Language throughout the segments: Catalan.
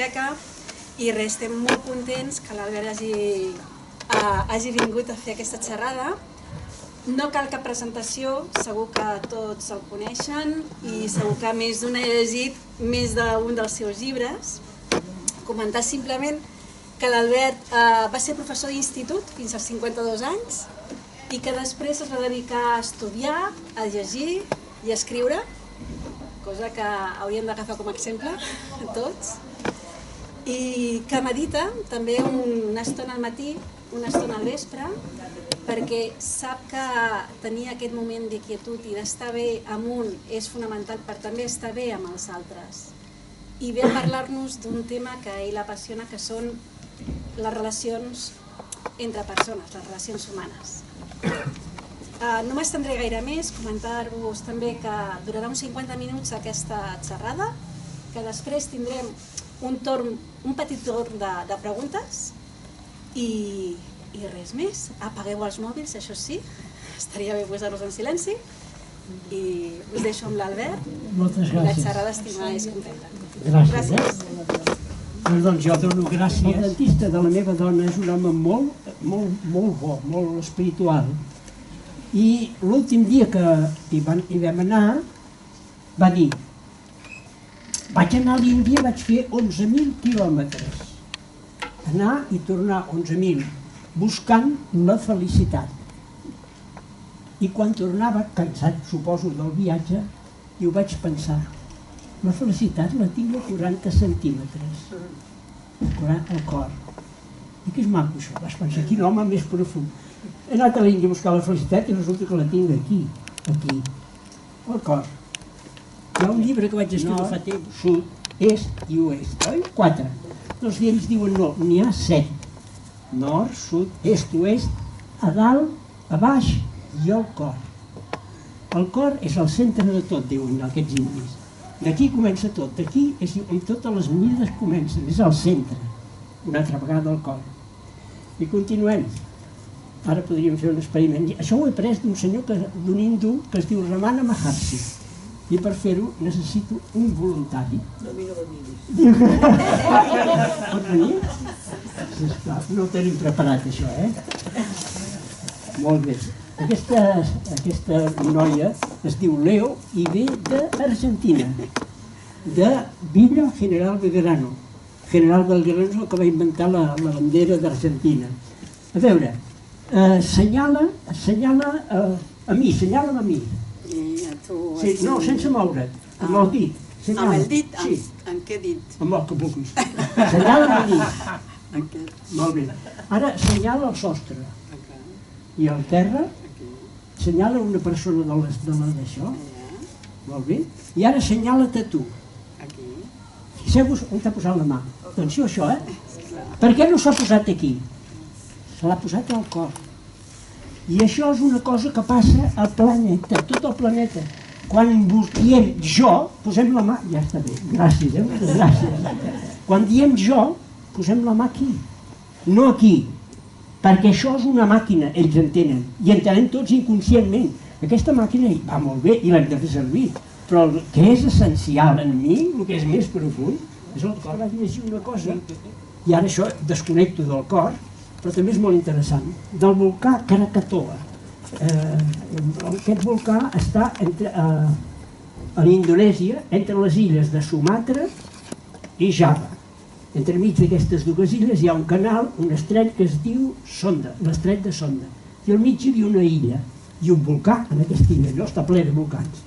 biblioteca i res, estem molt contents que l'Albert hagi vingut a fer aquesta xerrada. No cal cap presentació, segur que tots el coneixen i segur que més d'un ha llegit més d'un dels seus llibres. Comentar simplement que l'Albert va ser professor d'institut fins als 52 anys i que després es va dedicar a estudiar, a llegir i a escriure, cosa que hauríem d'agafar com a exemple tots, i que medita també una estona al matí, una estona al vespre, perquè sap que tenir aquest moment de quietud i d'estar bé amb un és fonamental per també estar bé amb els altres. I ve a parlar-nos d'un tema que a ell l'apassiona, que són les relacions entre persones, les relacions humanes. No m'estendré gaire més, comentar-vos també que durarà uns 50 minuts aquesta xerrada, que després tindrem un petit torn de preguntes i res més. Apagueu els mòbils, això sí, estaria bé posar-los en silenci i us deixo amb l'Albert. Moltes gràcies. La xerrada estimada és completa. Gràcies. Doncs jo dono gràcies. El dentista de la meva dona és un home molt bo, molt espiritual. I l'últim dia que hi vam anar va dir: vaig anar a l'Índia, vaig fer 11.000 quilòmetres. Anar i tornar 11.000, buscant la felicitat. I quan tornava, cansat, suposo, del viatge, i ho vaig pensar: la felicitat la tinc a 40 centímetres, al cor. I que és maco això, vas pensar, quin home més profund. He anat a l'Índia a buscar la felicitat i resulta que la tinc aquí, al cor. Hi ha un llibre que vaig escriure fa temps, Sud, Est i Oest, oi? 4. Els diaris diuen no, n'hi ha 7. Nord, Sud, Est, Oest, a dalt, a baix i al cor. El cor és el centre de tot, diuen aquests indis. D'aquí comença tot, d'aquí és on totes les mides comencen, és el centre. Una altra vegada al cor. I continuem. Ara podríem fer un experiment. Això ho he pres d'un senyor, d'un hindú, que es diu Ramana Maharshi. I per fer-ho necessito un voluntari. Pot venir? Sisplau, no ho tenim preparat, això, Molt bé. Aquesta noia es diu Leo i ve d'Argentina, de Villa General Belgrano. General Belgrano és el que va inventar la bandera d'Argentina. A veure, assenyala'm a mi. No, sense moure't, amb el dit. Amb el dit? En què dit? Amb el que vulguis. Assenyala'm a mi. Molt bé. Ara assenyala el sostre. I al terra assenyala una persona d'això. Molt bé. I ara assenyala't a tu. Fixeu-vos on t'ha posat la mà. Atenció a això, Per què no s'ha posat aquí? Se l'ha posat al cor. I això és una cosa que passa al planeta, tot el planeta. Quan diem jo, posem la mà, ja està bé, gràcies, gràcies. Quan diem jo, posem la mà aquí, no aquí, perquè això és una màquina, ells entenen, i entenem tots inconscientment. Aquesta màquina va molt bé i l'hem de fer servir, però el que és essencial en mi, el que és més profund, és el cor. Vaig llegir una cosa, i ara això desconnecto del cor, però també és molt interessant, del volcà Krakatoa. Aquest volcà està a l'Indonèsia, entre les illes de Sumatra i Java. Entremig d'aquestes dues illes hi ha un canal, un estret que es diu Sonda, l'estret de Sonda. I al mig hi havia una illa i un volcà en aquesta illa, allò està ple de volcans.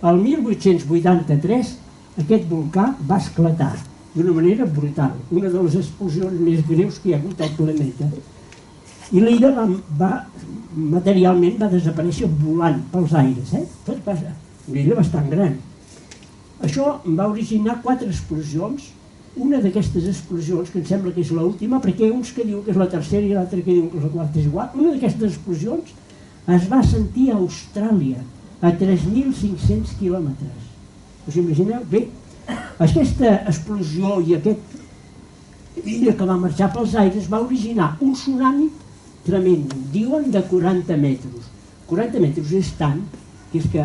El 1883 aquest volcà va esclatar d'una manera brutal, una de les explosions més greus que hi ha hagut al planeta. I l'illa materialment va desaparèixer volant pels aires, una illa bastant gran. Això va originar 4 explosions, una d'aquestes explosions, que em sembla que és l'última, perquè hi ha uns que diuen que és la tercera i l'altre que diuen que és la quarta, és igual, una d'aquestes explosions es va sentir a Austràlia, a 3.500 quilòmetres. Us imagineu? Bé, aquesta explosió i aquest illa que va marxar pels aires va originar un tsunami tremend, diuen de 40 metres. 40 metres és tant, que és que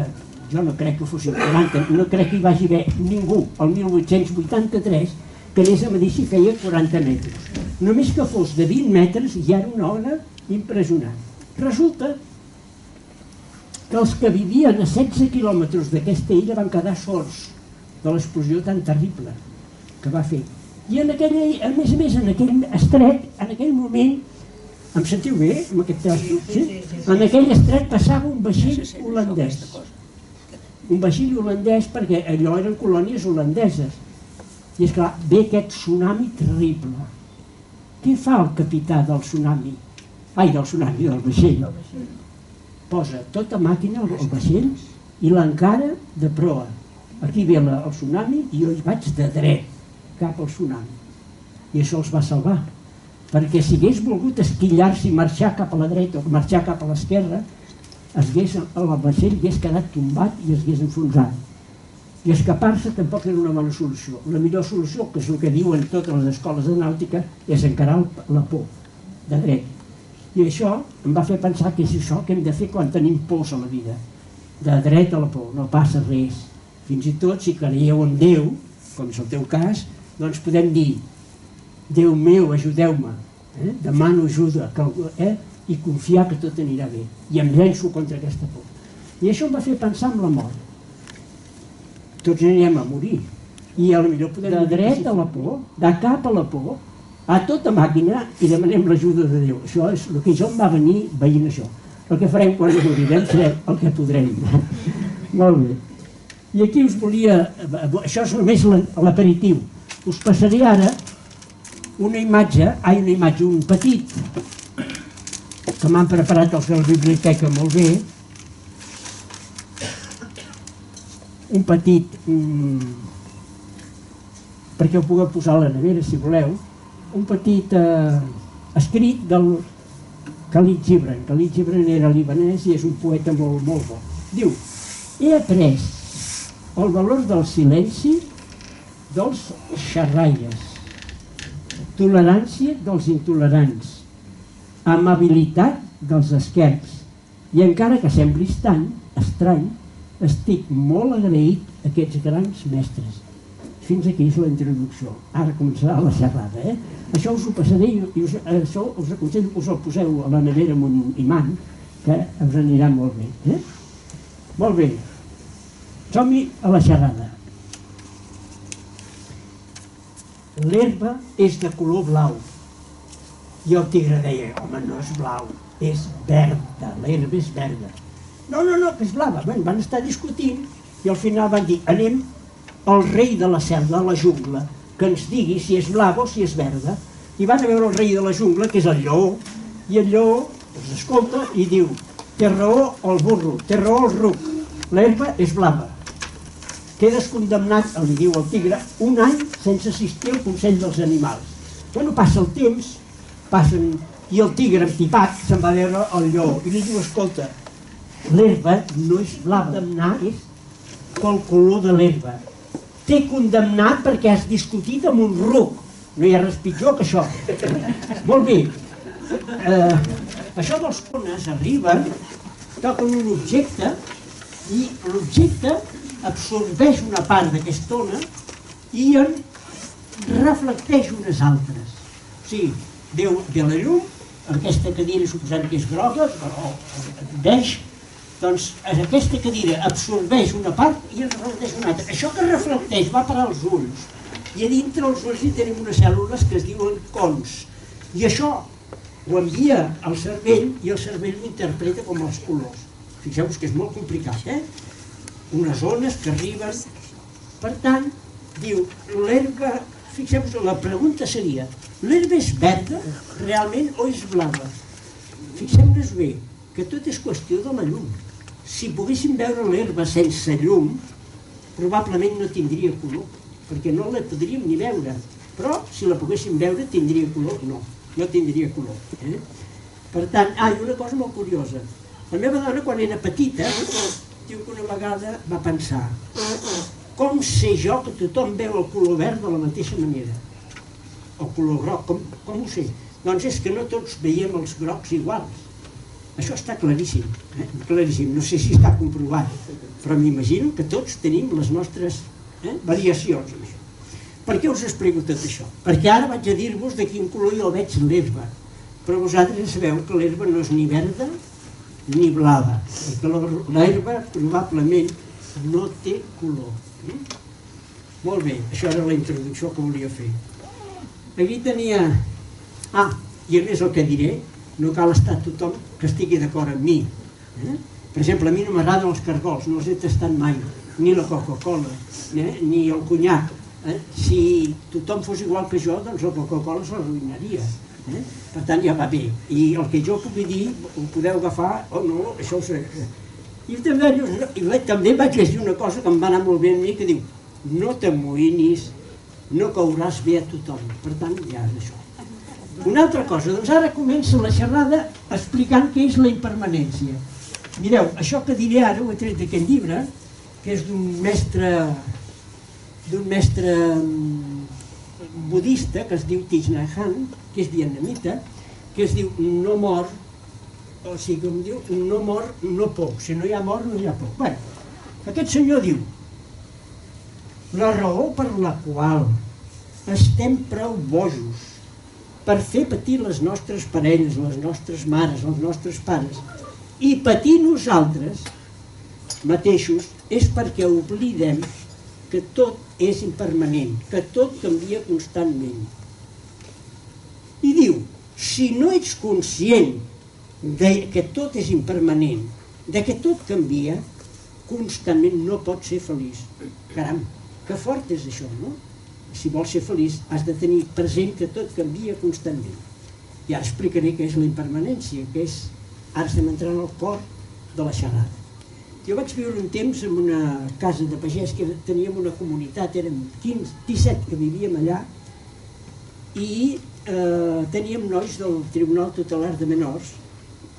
jo no crec que fossin 40, no crec que hi vagi haver ningú el 1883 que anés a medir si feia 40 metres. Només que fos de 20 metres ja era una ona impressionant. Resulta que els que vivien a 16 quilòmetres d'aquesta illa van quedar sords de l'explosió tan terrible que va fer. I a més a més, en aquell estret, en aquell moment, em sentiu bé amb aquest teatre? Sí? En aquell estret passava un vaixell holandès. Un vaixell holandès perquè allò eren colònies holandeses. I esclar, ve aquest tsunami terrible. Què fa el capità del tsunami? Ai, del tsunami, del vaixell. Posa tota màquina al vaixell i l'encara de proa. Aquí ve el tsunami i jo hi vaig de dret cap al tsunami. I això els va salvar. Perquè si hagués volgut esquillar-se i marxar cap a la dreta o marxar cap a l'esquerra, el vaixell hagués quedat tombat i es hagués enfonsat. I escapar-se tampoc era una bona solució. La millor solució, que és el que diuen totes les escoles de nàutica, és encarar la por, de dret. I això em va fer pensar que és això que hem de fer quan tenim pors a la vida. De dret a la por, no passa res. Fins i tot, si creieu en Déu, com és el teu cas, doncs podem dir: Déu meu, ajudeu-me, demano ajuda, i confiar que tot anirà bé. I em llenço contra aquesta por. I això em va fer pensar en la mort. Tots anirem a morir. I potser podem de dret a la por, de cap a la por, a tota màquina, i demanem l'ajuda de Déu. Això és el que jo em va venir veient això. El que farem quan morirem serà el que podrem. Molt bé. I aquí us volia... Això és només l'aperitiu. Us passaré ara una imatge, un petit, que m'han preparat els de la biblioteca molt bé, un petit, perquè ho pugueu posar a la nevera si voleu, un petit escrit del Khalil Gibran. Khalil Gibran era libanès i és un poeta molt bo. Diu: he après el valor del silenci dels xerraires, tolerància dels intolerants, amabilitat dels esquerps, i encara que sembli estrany, estic molt agraït a aquests grans mestres. Fins aquí és la introducció. Ara començarà la xerrada. Això us ho passaré i això us aconsello que us el poseu a la nevera amb un imant, que us anirà molt bé. Molt bé. Som-hi a la xerrada. L'herba és de color blau. I el tigre deia: home, no és blau, és verda, l'herba és verda. No, que és blava. Van estar discutint i al final van dir: anem al rei de la selva, a la jungla, que ens digui si és blava o si és verda. I van a veure el rei de la jungla, que és el lleó, i el lleó els escolta i diu: té raó el burro, té raó el ruc, l'herba és blava. Quedes condemnat, li diu el tigre, un any sense assistir al Consell dels Animals. Bueno, passa el temps, i el tigre empipat se'n va veure el lleó i li diu: escolta, l'herba no és blava, condemnat és pel color de l'herba. T'he condemnat perquè has discutit amb un ruc. No hi ha res pitjor que això. Molt bé. Això dels cones arriben, toquen un objecte i l'objecte absorbeix una part d'aquesta ona i en reflecteix unes altres. O sigui, ve la llum, aquesta cadira suposant que és groga, o beix, doncs aquesta cadira absorbeix una part i en reflecteix una altra. Això que reflecteix va parar als ulls. I a dintre els ulls hi tenim unes cèl·lules que es diuen cons. I això ho envia al cervell i el cervell ho interpreta com els colors. Fixeu-vos que és molt complicat, unes ones que arriben. Per tant, diu, l'herba... Fixeu-vos, la pregunta seria: l'herba és verda realment o és blava? Fixeu-nos bé, que tot és qüestió de la llum. Si poguéssim veure l'herba sense llum, probablement no tindria color, perquè no la podríem ni veure. Però si la poguéssim veure tindria color? No tindria color. Per tant, i una cosa molt curiosa. La meva dona, quan era petita, diu que una vegada va pensar: com sé jo que tothom veu el color verd de la mateixa manera? El color groc, com ho sé? Doncs és que no tots veiem els grocs iguals. Això està claríssim, claríssim. No sé si està comprovat, però m'imagino que tots tenim les nostres variacions. Per què us explico tot això? Perquè ara vaig a dir-vos de quin color jo veig l'herba. Però vosaltres ja sabeu que l'herba no és ni verda ni blava. L'herba probablement no té color. Molt bé, això era la introducció que volia fer. Aquí tenia... Ah, i a més el que diré, no cal estar tothom que estigui d'acord amb mi. Per exemple, a mi no m'agraden els cargols, no els he tastat mai, ni la Coca-Cola, ni el conyac. Si tothom fos igual que jo, doncs la Coca-Cola s'arruïnaria. Per tant, ja va bé. I el que jo pugui dir, ho podeu agafar o no, això ho sé. I també vaig llegir una cosa que em va anar molt bé a mi, que diu: no t'amoïnis, no cauràs bé a tothom. Per tant, ja és això. Una altra cosa, doncs ara comença la xerrada explicant què és la impermanència. Mireu, això que diré ara ho he tret d'aquest llibre, que és d'un mestre budista que es diu Thich Nhat Hanh, que és vietnamita, que es diu no mor, o sigui, com diu, no mor, no por. Si no hi ha mort, no hi ha por. Bé, aquest senyor diu: la raó per la qual estem prou bojos per fer patir les nostres parelles, les nostres mares, els nostres pares, i patir nosaltres mateixos, és perquè oblidem que tot és impermanent, que tot canvia constantment. I diu, si no ets conscient que tot és impermanent, que tot canvia, constantment no pots ser feliç. Caram, que fort és això, no? Si vols ser feliç, has de tenir present que tot canvia constantment. I ara explicaré què és la impermanència, que és... Ara estem entrant al cor de la xerrada. Jo vaig viure un temps en una casa de pagès que teníem una comunitat, érem 17 que vivíem allà, i teníem nois del Tribunal Tutelar de Menors,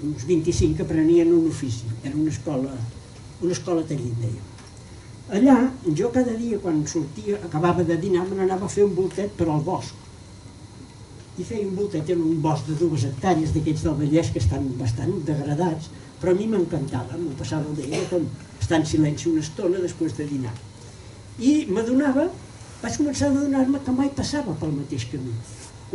uns 25 que aprenien un ofici. Era una escola taller, dèiem. Allà, jo cada dia, quan sortia, acabava de dinar, me n'anava a fer un voltet per al bosc. I feia un voltet en un bosc de 2 hectàrees d'aquests del Vallès que estan bastant degradats, però a mi m'encantava, m'ho passava el dia com estar en silenci una estona després de dinar. I vaig començar a adonar-me que mai passava pel mateix camí.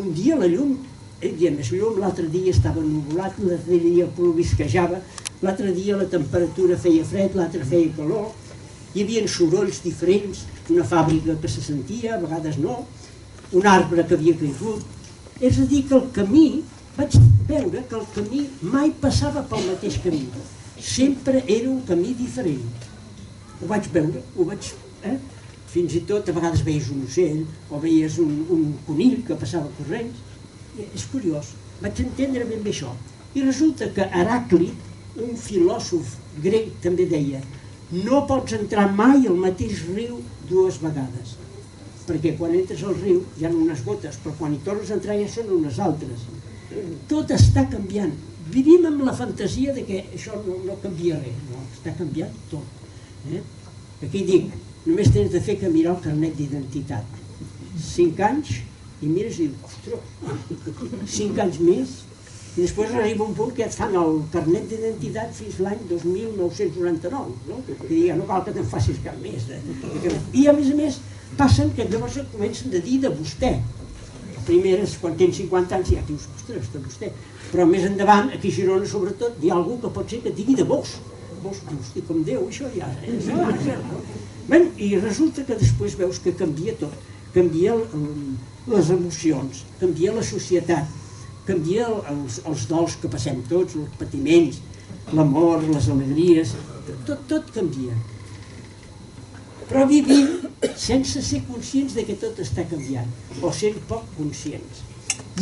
Un dia la llum, l'altre dia estava ennuvolat, l'altre dia plovisquejava, l'altre dia la temperatura feia fred, l'altre feia calor, hi havia sorolls diferents, una fàbrica que se sentia, a vegades no, un arbre que havia caigut. És a dir, que el camí, vaig veure que el camí mai passava pel mateix camí, sempre era un camí diferent. Ho vaig veure, fins i tot a vegades veies un ocell o veies un conill que passava corrents. És curiós, vaig entendre ben bé això. I resulta que Heràclit, un filòsof grec, també deia: no pots entrar mai al mateix riu 2 vegades, perquè quan entres al riu hi ha unes gotes, però quan hi tornes a entrar ja són unes altres. Tot està canviant. Vivim amb la fantasia de que això no canvia res, no, està canviant tot. Aquí dic, només tens de fer que mirar el carnet d'identitat. 5 anys i mires i dius, ostres, 5 anys més, i després arriba un punt que et fan el carnet d'identitat fins l'any 2999, no? I ja no cal que te'n facis cap més. I a més passen que llavors comencen a dir de vostè. Primer és quan tens 50 anys i ja dius, ostres, de vostè. Però més endavant, aquí a Girona sobretot, hi ha algú que pot ser que digui de vos. Vos, hosti, com Déu, això ja és cert, no? I resulta que després veus que canvia tot. Canvia les emocions, canvia la societat, canvia els dols que passem tots, els patiments, l'amor, les alegries, tot canvia. Però vivim sense ser conscients de que tot està canviant, o sent poc conscients.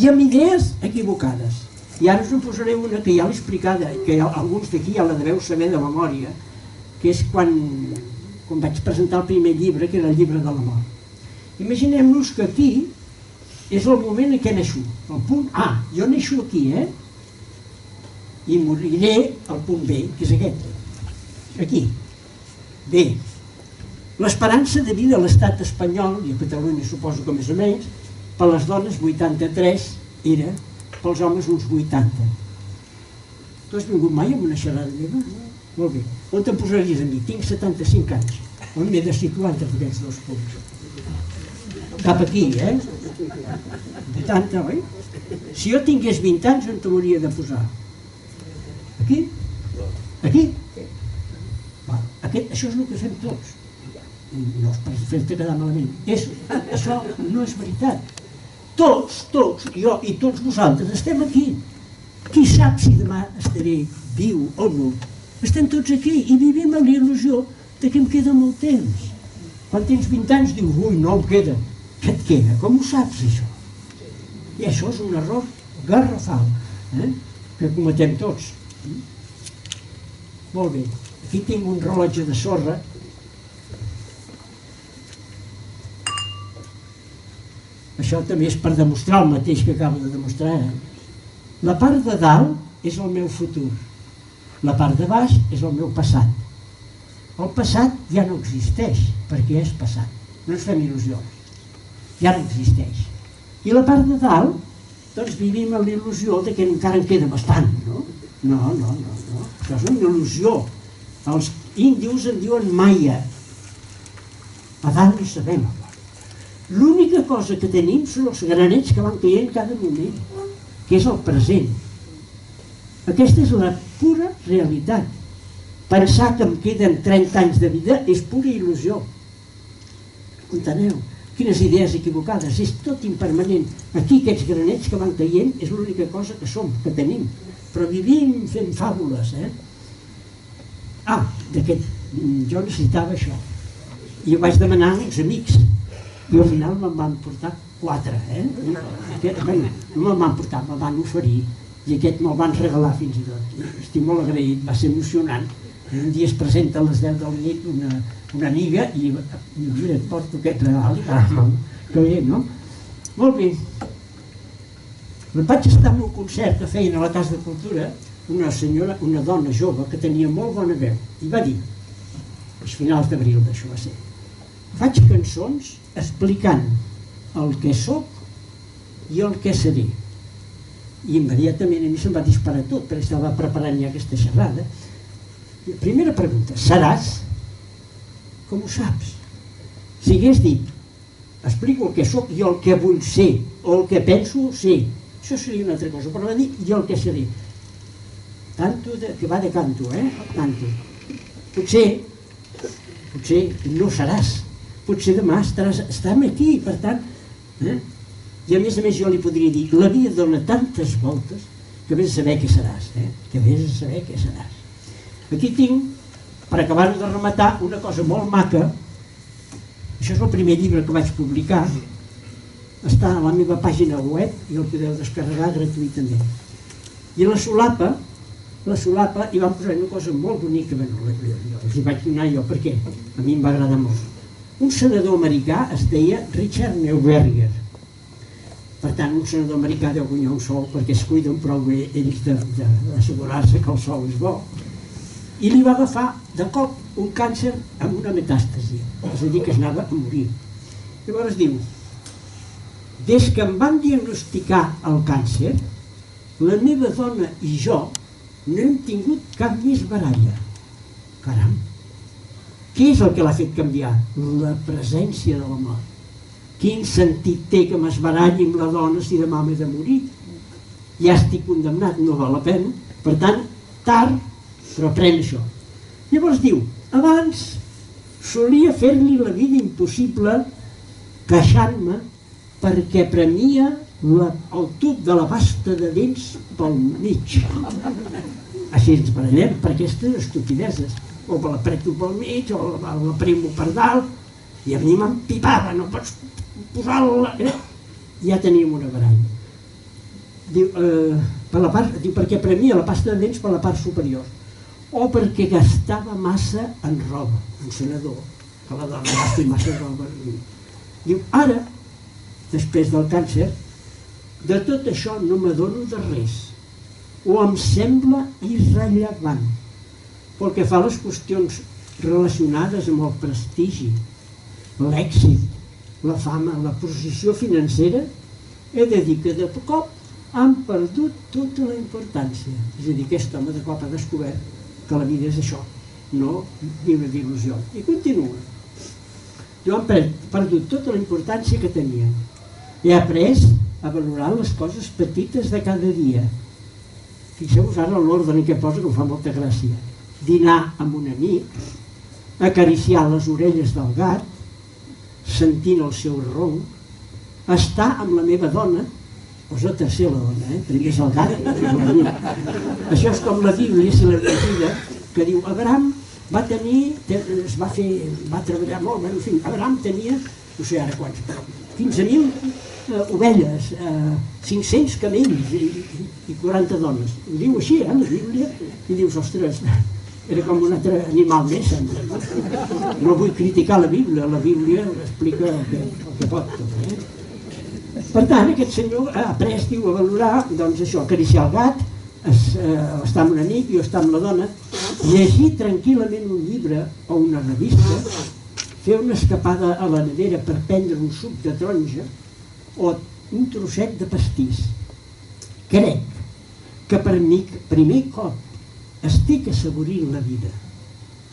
I amb idees equivocades. I ara us en posaré una que ja l'he explicada, que alguns d'aquí ja la deveu saber de memòria, que és quan vaig presentar el primer llibre, que era el llibre de l'amor. Imaginem-nos que aquí és el moment en què neixo, el punt A. Jo neixo aquí, i moriré al punt B, que és aquest, aquí. Bé, l'esperança de vida a l'estat espanyol, i a Catalunya suposo que més o menys, per les dones 83 era, pels homes uns 80. Tu has vingut mai amb una xerrada meva? Molt bé. On te'n posaries a mi? Tinc 75 anys. On m'he de situar entre aquests 2 punts? Cap aquí, eh? 80, oi? Si jo tingués 20 anys, on t'hauria de posar? Aquí? Aquí? Això és el que fem tots. No és per fer-te quedar malament. Això no és veritat. Tots, jo i tots vosaltres estem aquí. Qui sap si demà estaré viu o no? Estem tots aquí i vivim amb la il·lusió que em queda molt temps. Quan tens 20 anys dius, ui, no em queda. Què et queda? Com ho saps, això? I això és un error garrafal, que cometem tots. Molt bé, aquí tinc un rellotge de sorra. Això també és per demostrar el mateix que acabo de demostrar. La part de dalt és el meu futur. La part de baix és el meu passat. El passat ja no existeix, perquè és passat. No ens fem il·lusions. Ja no existeix. I la part de dalt, doncs vivim amb la il·lusió que encara en queda bastant, no? No. Això és una il·lusió. Els índios en diuen maia. A dalt no sabem. L'única cosa que tenim són els granets que van caient cada moment, que és el present. Aquesta és la pura realitat. Pensar que em queden 30 anys de vida és pura il·lusió. Enteneu? Quines idees equivocades, és tot impermanent. Aquí aquests granets que van caient és l'única cosa que som, que tenim. Però vivim fent fàbules, jo necessitava això. I ho vaig demanar a uns amics. I al final me'n van portar 4, no me'n van portar, me'n van oferir. I aquest me'l van regalar fins i tot. Estic molt agraït, va ser emocionant. Un dia es presenta a les 10 de la nit una amiga i mira, et porto aquest regal. Que bé, no? Molt bé. Vaig estar en un concert que feien a la Casa de Cultura una dona jove que tenia molt bona veu i va dir, als finals d'abril d'això va ser, faig cançons explicant el que sóc i el que seré. I immediatament a mi se'm va disparar tot, perquè estava preparant ja aquesta xerrada. Primera pregunta, seràs? Com ho saps? Si hagués dit, explico el que sóc i el que vull ser, o el que penso ser, això seria una altra cosa, però va dir i el que seré. Tanto, que va de canto, tanto. Potser no seràs, potser demà estarem aquí, per tant, i a més jo li podria dir, la vida dona tantes voltes que vés a saber què seràs, que vés a saber què seràs. Aquí tinc, per acabar de rematar, una cosa molt maca. Això és el primer llibre que vaig publicar, està a la meva pàgina web i el podeu descarregar gratuïtament. I la solapa hi vam posar una cosa molt bonica, els hi vaig donar jo, perquè a mi em va agradar molt. Un senador americà es deia Richard Neuberger. Per tant, un senador americà deu guanyar un sou perquè es cuiden prou bé ells d'assegurar-se que el sou és bo. I li va agafar de cop un càncer amb una metàstasi, és a dir, que es anava a morir. Llavors diu, des que em van diagnosticar el càncer, la meva dona i jo no hem tingut cap més baralla. Caram, què és el que l'ha fet canviar? La presència de la mort. Quin sentit té que m'esbaralli amb la dona si demà m'he de morir? Ja estic condemnat, no val la pena. Per tant, tard, però pren això. Llavors diu, abans solia fer-li la vida impossible queixant-me perquè premia el tub de la pasta de dents pel mig. Així ens barallem per aquestes estupideses. O l'apreto pel mig, o l'aprimo per dalt, i a mi m'empipava, no pots posar-la... Ja teníem una baralla. Diu, perquè premia la pasta de dents per la part superior, o perquè gastava massa en roba, un senador, que la dona gasti massa roba. Diu, ara, després del càncer, de tot això no m'adono de res, o em sembla irrellevant, pel que fa a les qüestions relacionades amb el prestigi, l'èxit, la fama, la posició financera, he de dir que de cop han perdut tota la importància. És a dir, aquest home de cop ha descobert que la vida és això, no viure d'il·lusió. I continua. Jo he perdut tota la importància que tenien. He après a valorar les coses petites de cada dia. Fixeu-vos ara l'ordre que posa, que em fa molta gràcia. Dinar amb un amic, acariciar les orelles del gat, sentint el seu ronc, estar amb la meva dona, posa tercer la dona, primer és el gat, això és com la Bíblia, si la llegida, que diu, Abraham va treballar molt, en fi, Abraham tenia, no sé ara quants, però 15.000 ovelles, 500 camells i 40 dones. Ho diu així, la Bíblia, i dius, ostres, era com un altre animal més. No vull criticar la Bíblia explica el que pot tot. Per tant, aquest senyor ha après, diu, a valorar, doncs això, acariciar el gat, estar amb un amic i estar amb la dona, llegir tranquil·lament un llibre o una revista, fer una escapada a la nevera per prendre un suc de taronja o un trosset de pastís. Crec que per mi, primer cop, estic assaborint la vida.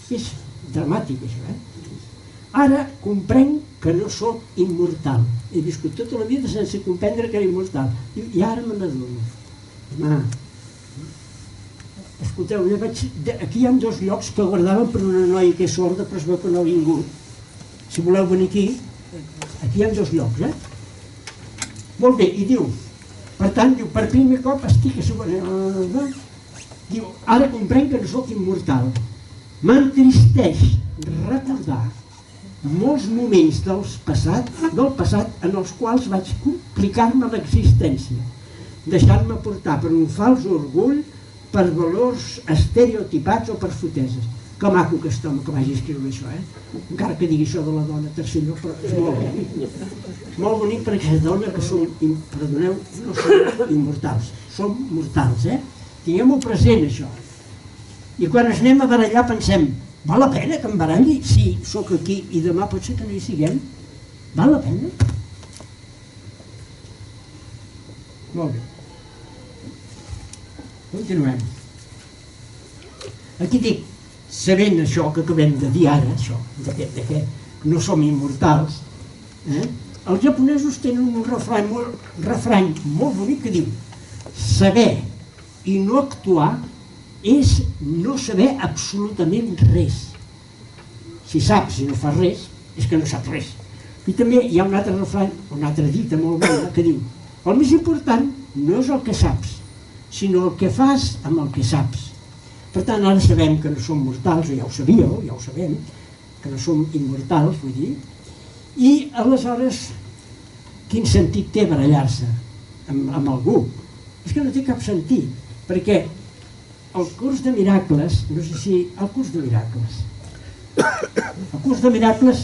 És dramàtic, això, Ara comprenc que no sóc immortal. He viscut tota la vida sense comprendre que era immortal. I ara me n'adono. Escolteu, aquí hi ha 2 llocs que guardaven per una noia que és sorda, però es veu que no ha vingut. Si voleu venir aquí hi ha 2 llocs, Molt bé, i diu, per tant, diu, per primer cop estic assaborint. Diu, ara comprenc que no sóc immortal. M'entristeix recordar molts moments del passat en els quals vaig complicar-me l'existència, deixant-me portar per un fals orgull, per valors estereotipats o per foteses. Que maco aquest home que vagi escriure això, encara que digui això de la dona tercer lloc, però és molt bonic. Molt bonic per aquesta dona que som, perdoneu, no som immortals, som mortals, Tinguem-ho present, això. I quan ens anem a barallar pensem, val la pena que em baralli? Sí, sóc aquí i demà pot ser que no hi siguem. Val la pena? Molt bé. Continuem. Aquí dic, sabent això que acabem de dir ara, això, que no som immortals, els japonesos tenen un refrany molt bonic que diu saber i no actuar és no saber absolutament res. Si saps i no fas res, és que no saps res. I també hi ha un altre refrany, una altra dita molt bona, que diu el més important no és el que saps, sinó el que fas amb el que saps. Per tant, ara sabem que no som mortals, o ja ho sabíeu, ja ho sabem, que no som immortals, vull dir, i aleshores, quin sentit té barallar-se amb algú? És que no té cap sentit, perquè el curs de miracles, no sé si... El curs de miracles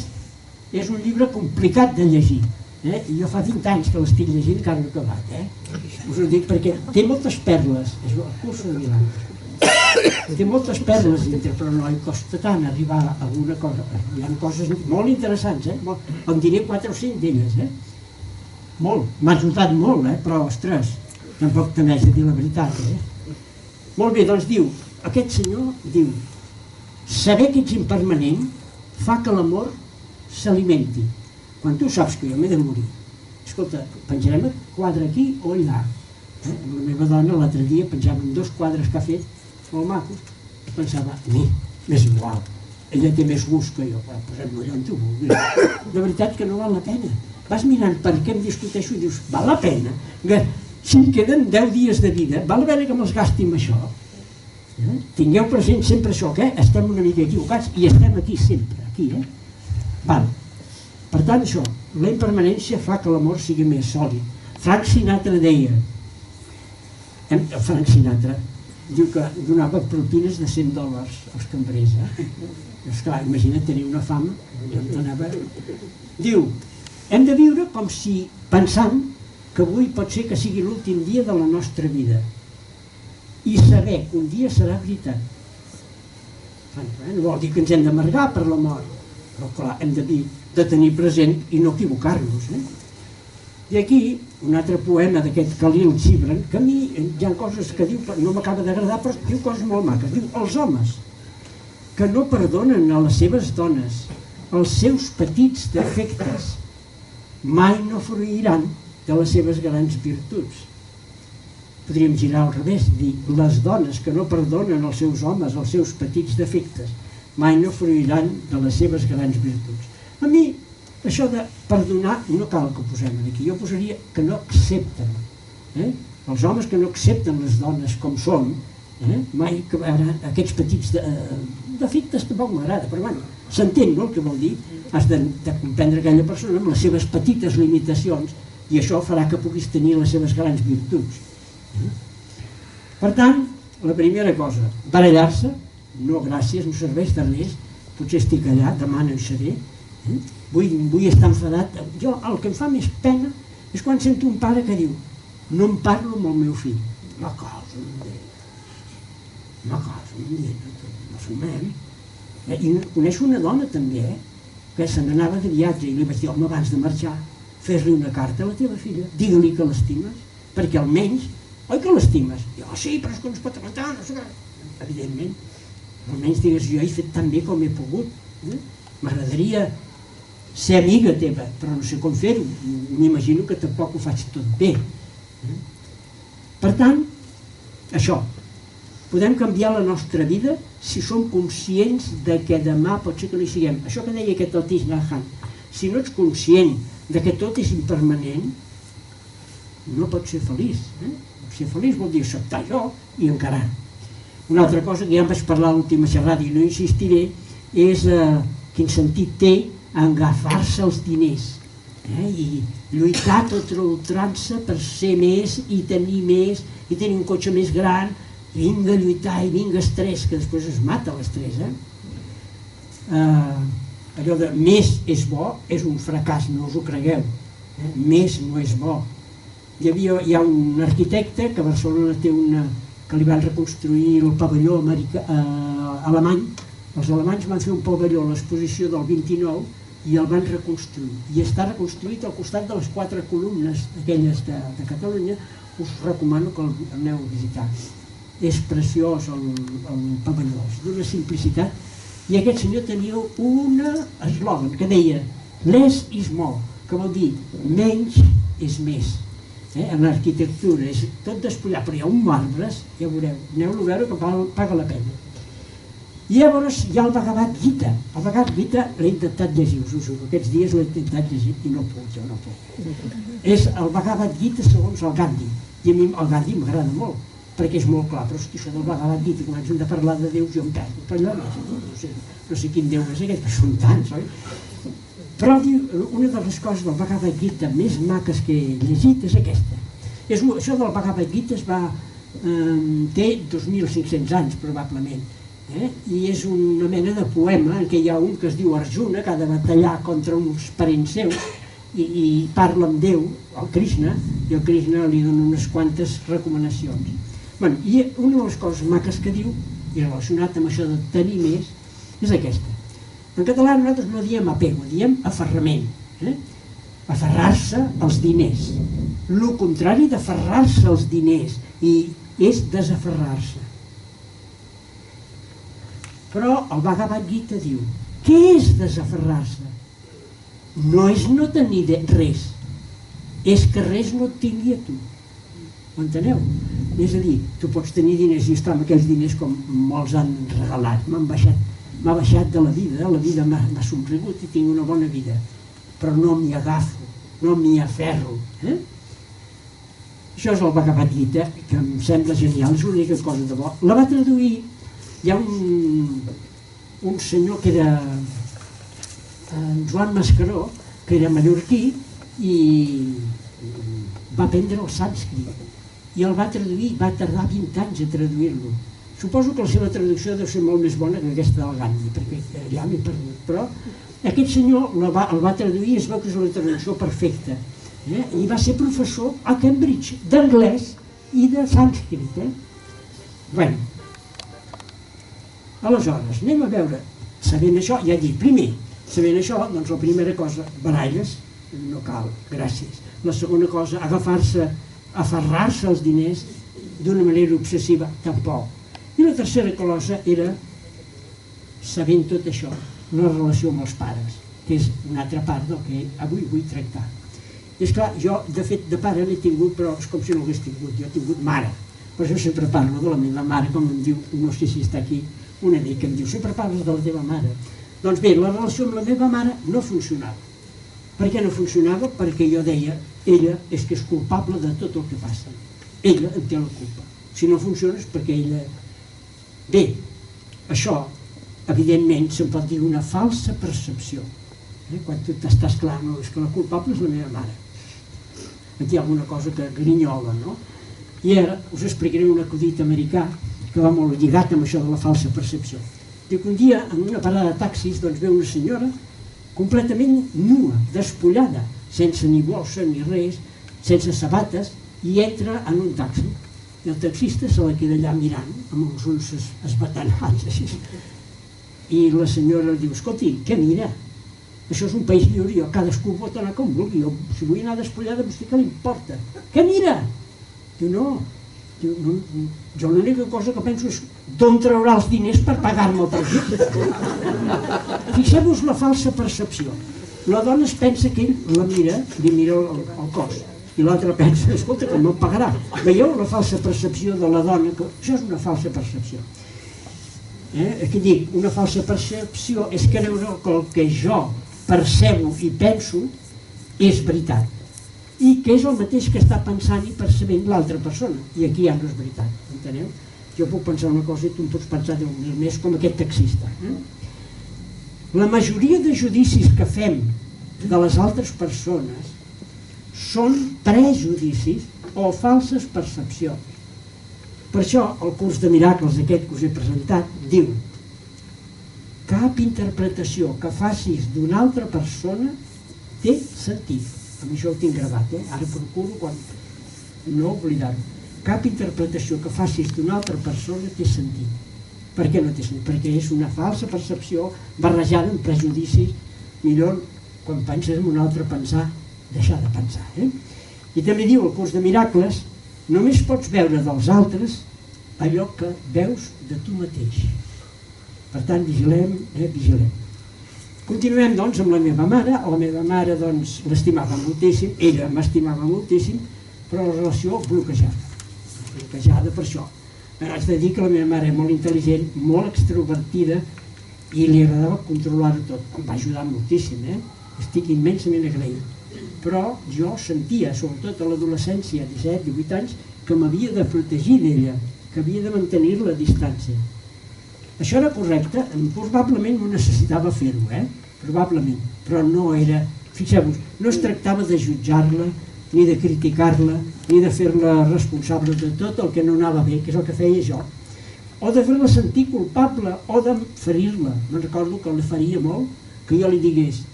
és un llibre complicat de llegir, i jo fa 20 anys que l'estic llegint i encara no he acabat, us ho dic perquè té moltes perles, és el curs de miracles. Té moltes perles dintre, però no hi costa tant arribar a alguna cosa. Hi ha coses molt interessants, en diré 4 o 5 d'elles, molt, m'ha ajudat molt, però ostres, tampoc t'haig de dir la veritat, Molt bé, doncs diu, aquest senyor diu, saber que ets impermanent fa que l'amor s'alimenti. Quan tu saps que jo m'he de morir, escolta, penjarem el quadre aquí o allà. La meva dona l'altre dia penjava 2 quadres que ha fet, molt macos, i pensava, a mi, m'és igual, ella té més gust que jo, però posem-lo allà on tu vulguis. De veritat que no val la pena. Vas mirant per què em discuteixo i dius, val la pena? Si em queden 10 dies de vida, val la pena que me'ls gasti amb això? Tingueu present sempre això, que estem una mica equivocats i estem aquí sempre, aquí, Val. Per tant, això, la impermanència fa que l'amor sigui més sòlid. Frank Sinatra deia, Frank Sinatra diu que donava propines de $100 als cambrers, Esclar, imagina't tenir una fama, diu, hem de viure com si pensant que avui pot ser que sigui l'últim dia de la nostra vida i saber que un dia serà veritat. No vol dir que ens hem d'amargar per la mort, però clar, hem de tenir present i no equivocar-nos. I aquí, un altre poema d'aquest Khalil Gibran, que a mi hi ha coses que diu, no m'acaba d'agradar, però diu coses molt maques. Diu, els homes que no perdonen a les seves dones els seus petits defectes mai no fruiran de les seves grans virtuts. Podríem girar al revés, dir, les dones que no perdonen als seus homes els seus petits defectes mai no fruiran de les seves grans virtuts. A mi, això de perdonar no cal que ho posem aquí, jo posaria que no accepten. Els homes que no accepten les dones com són, mai aquests petits defectes tampoc m'agrada, però bueno, s'entén, no, el que vol dir? Has de comprendre aquella persona amb les seves petites limitacions i això farà que puguis tenir les seves grans virtuts. Per tant, la primera cosa, barallar-se, no gràcies, no serveix de res, potser estic allà, demà no hi seré, vull estar enfadat. Jo el que em fa més pena és quan sento un pare que diu no em parlo amb el meu fill. No cal, no sumem. I coneixo una dona també, que se n'anava de viatge i li vaig dir, home, abans de marxar, fes-li una carta a la teva filla, digue-li que l'estimes, perquè almenys, oi que l'estimes? Jo, sí, però és que no es pot aguantar, no sé què. Evidentment, almenys digues, jo he fet tan bé com he pogut. M'agradaria ser amiga teva, però no sé com fer-ho. M'imagino que tampoc ho faig tot bé. Per tant, això, podem canviar la nostra vida si som conscients de que demà pot ser que no hi siguem. Això que deia aquest Thich Nhat Hanh, si no ets conscient de que tot és impermanent, no pots ser feliç. Ser feliç vol dir acceptar jo i encarar. Una altra cosa que ja em vaig parlar a l'última xerrada i no insistiré és quin sentit té agafar-se els diners i lluitar contra l'ultrança per ser més i tenir un cotxe més gran, vinga a lluitar i vinga estrès, que després es mata l'estrès. Allò de més és bo és un fracàs, no us ho cregueu. Més no és bo. Hi ha un arquitecte que a Barcelona té que li van reconstruir el pavelló alemany. Els alemanys van fer un pavelló a l'exposició del 29 i el van reconstruir. I està reconstruït al costat de les 4 columnes aquelles de Catalunya. Us recomano que el aneu a visitar. És preciós el pavelló, és d'una simplicitat. I aquest senyor tenia un eslògan que deia less is more, que vol dir menys és més. En l'arquitectura és tot despullat, però hi ha un marbres, ja veureu, aneu-lo a veure que paga la pena. I llavors hi ha el Bhagavad Gita. El Bhagavad Gita l'he intentat llegir, us ho juro, aquests dies l'he intentat llegir i no puc, jo no puc. És el Bhagavad Gita segons el Gandhi, i a mi el Gandhi m'agrada molt, perquè és molt clar, però hosti, això del Bhagavad Gita, quan hem de parlar de Déu, jo em perdo per allò, no sé quin Déu és aquest, però són tants, oi? Però una de les coses del Bhagavad Gita més maques que he llegit és aquesta. Això del Bhagavad Gita té 2.500 anys, probablement, i és una mena de poema en què hi ha un que es diu Arjuna, que ha de batallar contra uns parents seus i parla amb Déu, el Krishna, i el Krishna li dona unes quantes recomanacions. I una de les coses maques que diu, i relacionat amb això de tenir més, és aquesta. En català nosaltres no diem apego, diem aferrament. Aferrar-se als diners. El contrari d'aferrar-se als diners és desaferrar-se. Però el Bhagavad Gita diu, què és desaferrar-se? No és no tenir res, és que res no et tingui a tu. Ho enteneu? És a dir, tu pots tenir diners i estar amb aquells diners com molts han regalat. M'ha baixat de la vida m'ha somrigut i tinc una bona vida, però no m'hi agafo, no m'hi aferro. Això és el Bhagavad Gita, que em sembla genial, és l'única cosa de bo. La va traduir, hi ha un senyor que era Joan Mascaró, que era mallorquí i va aprendre el sànscrit i el va traduir, va tardar 20 anys a traduir-lo. Suposo que la seva traducció deu ser molt més bona que aquesta del Gandhi, perquè ja m'he perdut, però aquest senyor el va traduir i es veu que és la traducció perfecta. I va ser professor a Cambridge d'anglès i de sànscrit. Bé, aleshores, anem a veure, sabent això, ja he dit, primer, sabent això, doncs la primera cosa, baralles, no cal, gràcies. La segona cosa, aferrar-se als diners d'una manera obsessiva, tampoc. I la tercera cosa era, sabent tot això, la relació amb els pares, que és una altra part del que avui vull tractar. I esclar, jo de fet de pare l'he tingut, però és com si no l'hagués tingut, jo he tingut mare. Per això sempre parlo de la meva mare, com em diu, no sé si està aquí, una nit que em diu, sempre parles de la teva mare. Doncs bé, la relació amb la meva mare no funcionava. Per què no funcionava? Perquè jo deia, ella és que és culpable de tot el que passa. Ella en té la culpa. Si no funciona és perquè ella... Bé, això, evidentment, se'n pot dir una falsa percepció. Quan tu t'estàs clar, no, és que la culpable és la meva mare. Aquí hi ha alguna cosa que grinyola, no? I ara us explicaré un acudit americà que va molt lligat amb això de la falsa percepció. Diu que un dia, en una parada de taxis, doncs veu una senyora completament nua, despullada, sense ni bossa ni res, sense sabates, i entra en un taxi. I el taxista se la queda allà mirant, amb els ulls esbatanats, així. I la senyora diu, escolti, què mira? Això és un país lliure, jo cadascú pot anar com vulgui, si vull anar despullada, vostè què li importa? Què mira? Diu, no, jo l'única cosa que penso és d'on traurà els diners per pagar-me el trajecte. Fixeu-vos la falsa percepció. La dona es pensa que ell la mira, li mira el cos, i l'altra pensa, escolta, que me'l pagarà. Veieu la falsa percepció de la dona? Això és una falsa percepció. Què dic? Una falsa percepció és creure que el que jo percebo i penso és veritat, i que és el mateix que està pensant i percebent l'altra persona, i aquí ja no és veritat, enteneu? Jo puc pensar una cosa i tu em pots pensar 10.000 més, com aquest taxista. La majoria de judicis que fem de les altres persones són prejudicis o falses percepcions. Per això el curs de miracles aquest que us he presentat diu: cap interpretació que facis d'una altra persona té sentit. Amb això ho tinc gravat, ara procuro no oblidar-ho. Cap interpretació que facis d'una altra persona té sentit. Per què no té sentit? Perquè és una falsa percepció barrejada amb prejudicis. Millor, quan penses en un altre pensar, deixar de pensar. I també diu el curs de miracles: només pots veure dels altres allò que veus de tu mateix. Per tant, vigilem, vigilem. Continuem, doncs, amb la meva mare. La meva mare, doncs, l'estimava moltíssim, ella m'estimava moltíssim, però la relació bloquejada. Bloquejada per això. M'haig de dir que la meva mare és molt intel·ligent, molt extrovertida, i li agradava controlar-ho tot. Em va ajudar moltíssim, estic immensament agraït. Però jo sentia, sobretot a l'adolescència, 17-18 anys, que m'havia de protegir d'ella, que havia de mantenir-la a distància. Això era correcte, probablement no necessitava fer-ho, probablement, però no era, fixeu-vos, no es tractava de jutjar-la, ni de criticar-la, ni de fer-la responsable de tot el que no anava bé, que és el que feia jo, o de fer-la sentir culpable, o de ferir-la. Me'n recordo que la faria molt, que jo li digués,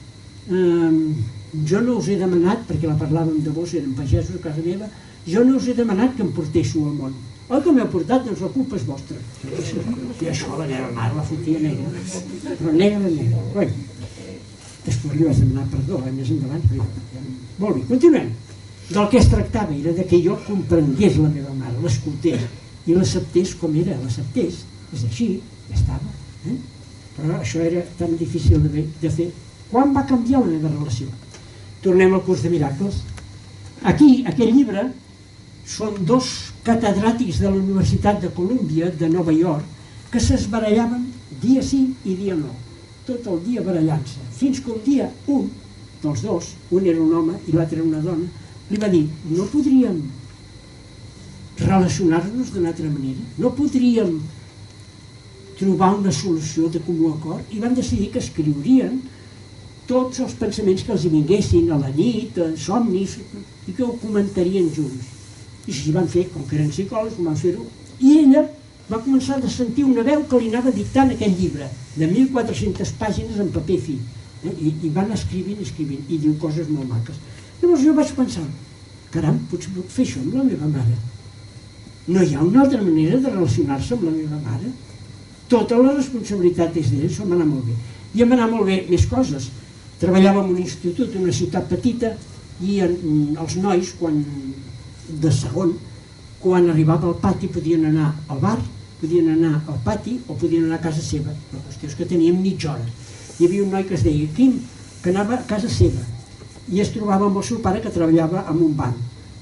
jo no us he demanat, perquè la parlàvem de vos, eren pagesos a casa meva, jo no us he demanat que em portéssiu al món. Oi que m'heu portat? Doncs la culpa és vostra. I això la meva mare la fotia negra, però negra. Després li vaig demanar perdó, més endavant. Molt bé, continuem. Del que es tractava era que jo comprengués la meva mare, l'escoltés i l'acceptés com era, l'acceptés. És així, ja estava. Però això era tan difícil de fer. Quan va canviar la meva relació? Tornem al curs de miracles. Aquí, aquest llibre, són dos catedràtics de la Universitat de Colúmbia de Nova York que s'esbarallaven dia sí i dia no, tot el dia barallant-se, fins que un dia un dels dos, un era un home i l'altre era una dona, li va dir: no podríem relacionar-nos d'una altra manera, no podríem trobar una solució de comú acord, i van decidir que escriurien tots els pensaments que els hi vinguessin a la nit, a somnis, i que ho comentarien junts. I així van fer, com que eren psicòlegs, van fer-ho, i ella va començar a sentir una veu que li anava dictant aquest llibre, de 1.400 pàgines en paper fi, i van escrivint, i diu coses molt maques. Llavors jo vaig pensar, caram, potser puc fer això amb la meva mare. No hi ha una altra manera de relacionar-se amb la meva mare? Tota la responsabilitat és d'ella, això m'anà molt bé. I em va anar molt bé més coses. Treballava en un institut, en una ciutat petita, i els nois, de segon, quan arribava al pati podien anar al bar, podien anar al pati o podien anar a casa seva. La qüestió és que teníem mitja hora. hi havia un noi que es deia Quim, que anava a casa seva i es trobava amb el seu pare que treballava en un banc.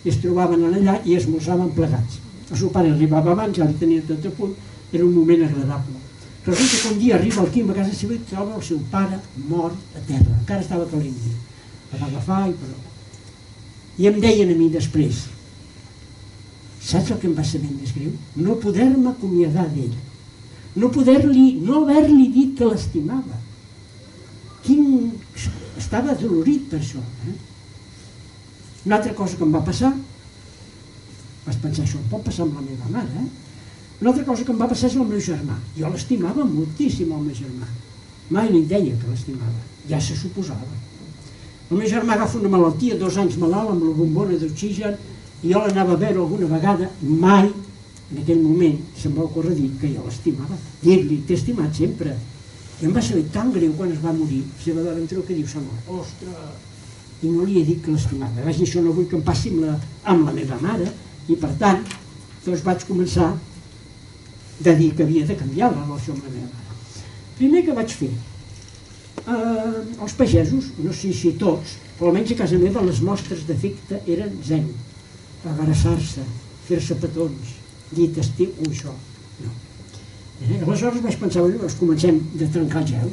I es trobaven allà i esmorzaven plegats. El seu pare arribava abans, ja li tenia tot a punt, era un moment agradable. Resulta que un dia arriba el Quim a casa seva i troba el seu pare mort a terra, encara estava calent. El va agafar i però... I em deien a mi després, saps el que em va saber més greu? No poder-me acomiadar d'ell, no haver-li dit que l'estimava. Estava adolorit per això. Una altra cosa que em va passar, vaig pensar, això em pot passar amb la meva mare, una altra cosa que em va passar és el meu germà. Jo l'estimava moltíssim, el meu germà. Mai li deia que l'estimava, ja se suposava. El meu germà agafa una malaltia, 2 anys malalt, amb la bombona d'oxigen, i jo l'anava a veure alguna vegada, mai, en aquell moment, se'm va ocórrer dir que jo l'estimava. Dir-li, t'he estimat sempre. I em va saber tan greu quan es va morir, la seva dona em truca i diu, s'ha mort, ostres! I no li he dit que l'estimava. Vaig dir, això no vull que em passi amb la meva mare, i per tant, doncs vaig començar de dir que havia de canviar la relació amb la meva mare. Primer que vaig fer, els pagesos, no sé si tots, però almenys a casa meva les mostres d'afecte eren 0. Abraçar-se, fer-se petons, dir t'estimo, això, no. Aleshores vaig pensar, doncs comencem de trencar el gel,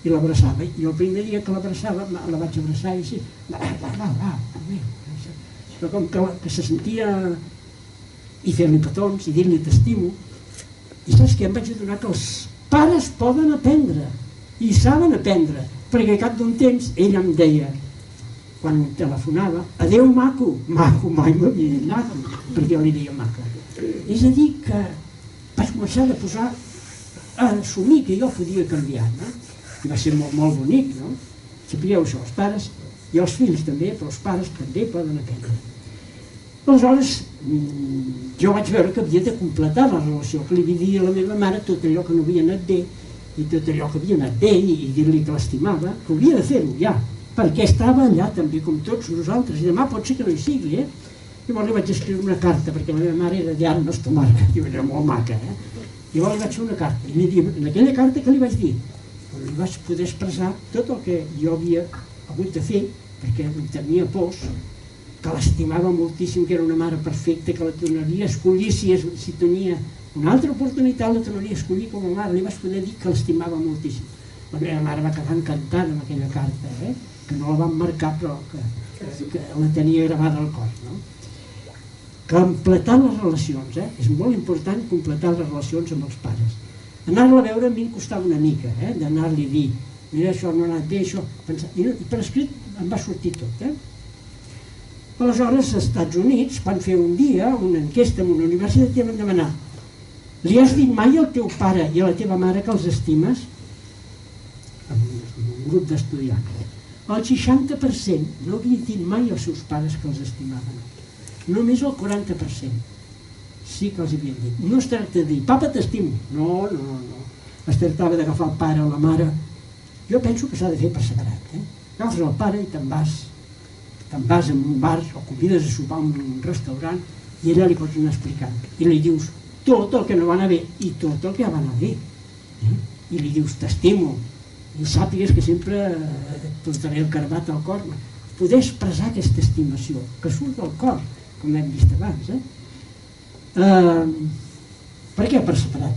i l'abraçava, i el primer dia que l'abraçava, la vaig abraçar i així, però com que se sentia, i fer-li petons, i dir-li t'estimo, i saps què? Em vaig adonar que els pares poden aprendre, i saben aprendre, perquè al cap d'un temps ell em deia, quan telefonava, adeu maco, maco, mai m'havia dit maco, perquè jo li deia maco. És a dir que vaig començar a posar, a assumir que jo podia canviar, no? I va ser molt, molt bonic, no? Sapigueu això, els pares, i els fills també, però els pares també poden aprendre. Aleshores, jo vaig veure que havia de completar la relació, que li havia dit a la meva mare tot allò que no havia anat bé, i tot allò que havia anat bé, i dir-li que l'estimava, que hauria de fer-ho ja, perquè estava allà també com tots nosaltres, i demà pot ser que no hi sigui, Llavors li vaig escriure una carta, perquè la meva mare era d'Armes, Tomarca, i era molt maca, Llavors li vaig fer una carta, i en aquella carta que li vaig dir? Li vaig poder expressar tot el que jo havia hagut de fer, perquè tenia pors, que l'estimava moltíssim, que era una mare perfecta, que la tornaria a escollir si tenia una altra oportunitat, la tornaria a escollir com a mare. Li vaig poder dir que l'estimava moltíssim. La meva mare va quedar encantada amb aquella carta, que no la van marcar, però que la tenia gravada al cor. Completar les relacions, és molt important completar les relacions amb els pares. Anar-la a veure a mi em costava una mica, d'anar-li a dir, mira, això no ha anat bé, això... I per escrit em va sortir tot, Aleshores, als Estats Units van fer un dia una enquesta en una universitat i van demanar, li has dit mai al teu pare i a la teva mare que els estimes? En un grup d'estudiants. El 60% no havia dit mai als seus pares que els estimaven. Només el 40% sí que els havien dit. No es tracta de dir, papa t'estimo. No. Es tractava d'agafar el pare o la mare. Jo penso que s'ha de fer per separat. Agafes el pare i te'n vas a un bar o convides a sopar en un restaurant i allà li pots anar explicant. I li dius tot el que no va anar bé i tot el que va anar bé. I li dius t'estimo. I sàpigues que sempre et portaré el carbat al cor. Poder expressar aquesta estimació, que surt del cor, com hem vist abans. Per què per separat?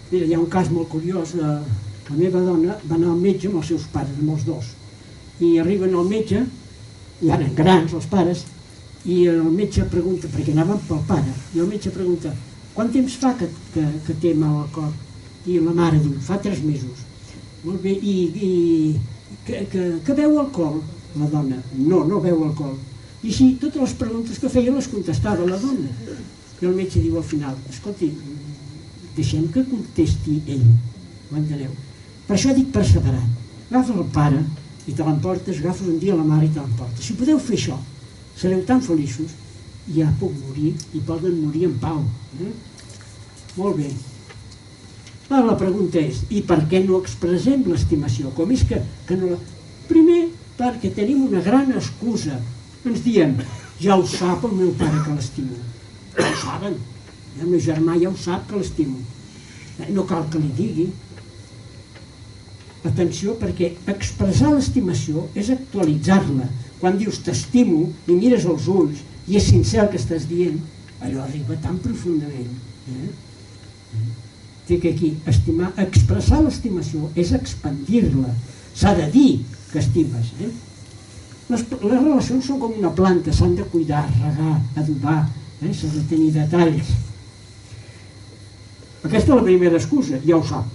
Mira, hi ha un cas molt curiós. La meva dona va anar al metge amb els seus pares, amb els dos. I arriben al metge, ja eren grans els pares, i el metge pregunta, perquè anaven pel pare, i el metge pregunta, quant temps fa que té mal al cor? I la mare diu, fa 3 mesos. Molt bé, i que beu alcohol? La dona, no beu alcohol. I sí, totes les preguntes que feia les contestava la dona. I el metge diu al final, escolti, deixem que contesti ell, ho enteneu? Per això dic per separat. Agafes el pare i te l'emportes, agafes un dia la mare i te l'emportes. Si podeu fer això, sereu tan feliços, ja puc morir i poden morir en pau. Molt bé. Ara la pregunta és, i per què no expressem l'estimació? Com és que no la... Primer, perquè tenim una gran excusa. Ens diem, ja ho sap el meu pare que l'estimo. Ja ho saben. El meu germà ja ho sap que l'estimo. No cal que li digui. atenció, perquè expressar l'estimació és actualitzar-la. Quan dius t'estimo i mires als ulls i és sincer el que estàs dient, allò arriba tan profundament. Que aquí expressar l'estimació és expandir-la. S'ha de dir que estimes. Les relacions són com una planta, s'han de cuidar, regar, adobar, s'ha de tenir detalls. Aquesta és la primera excusa, ja ho sap.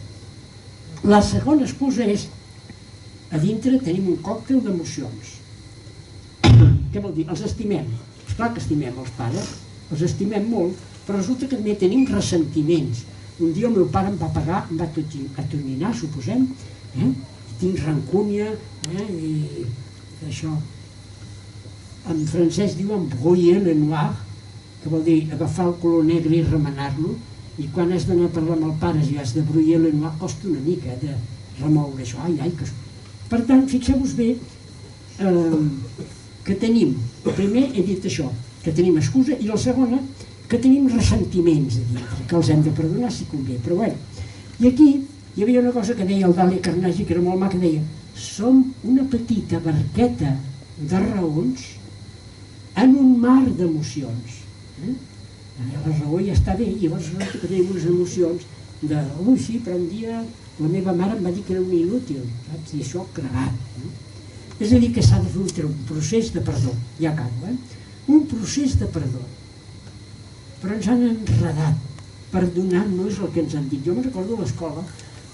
La segona excusa és a dintre tenim un còctel d'emocions. Què vol dir? Els estimem. Esclar que estimem els pares, els estimem molt, però resulta que també tenim ressentiments. Un dia el meu pare em va pagar, em va atonyinar, suposem, tinc rancúnia, i això. En francès diuen brouiller le noir, que vol dir agafar el color negre i remenar-lo, i quan has d'anar a parlar amb el pare i has de brouiller le noir costa una mica de remoure això. Per tant, fixeu-vos bé que tenim, primer he dit això, que tenim excusa, i la segona, que tenim ressentiments a dintre, que els hem de perdonar si convé, però bé. I aquí hi havia una cosa que deia el Dale Carnegie, que era molt maca, que deia: som una petita barqueta de raons en un mar d'emocions. La raó ja està bé, i llavors resulta que tenim unes emocions de, ui, sí, però un dia la meva mare em va dir que era un inútil, saps? I això cregat. És a dir, que s'ha de fer un procés de perdó, ja acabo, un procés de perdó. Però ens han enredat. Perdonar no és el que ens han dit. Jo me'n recordo a l'escola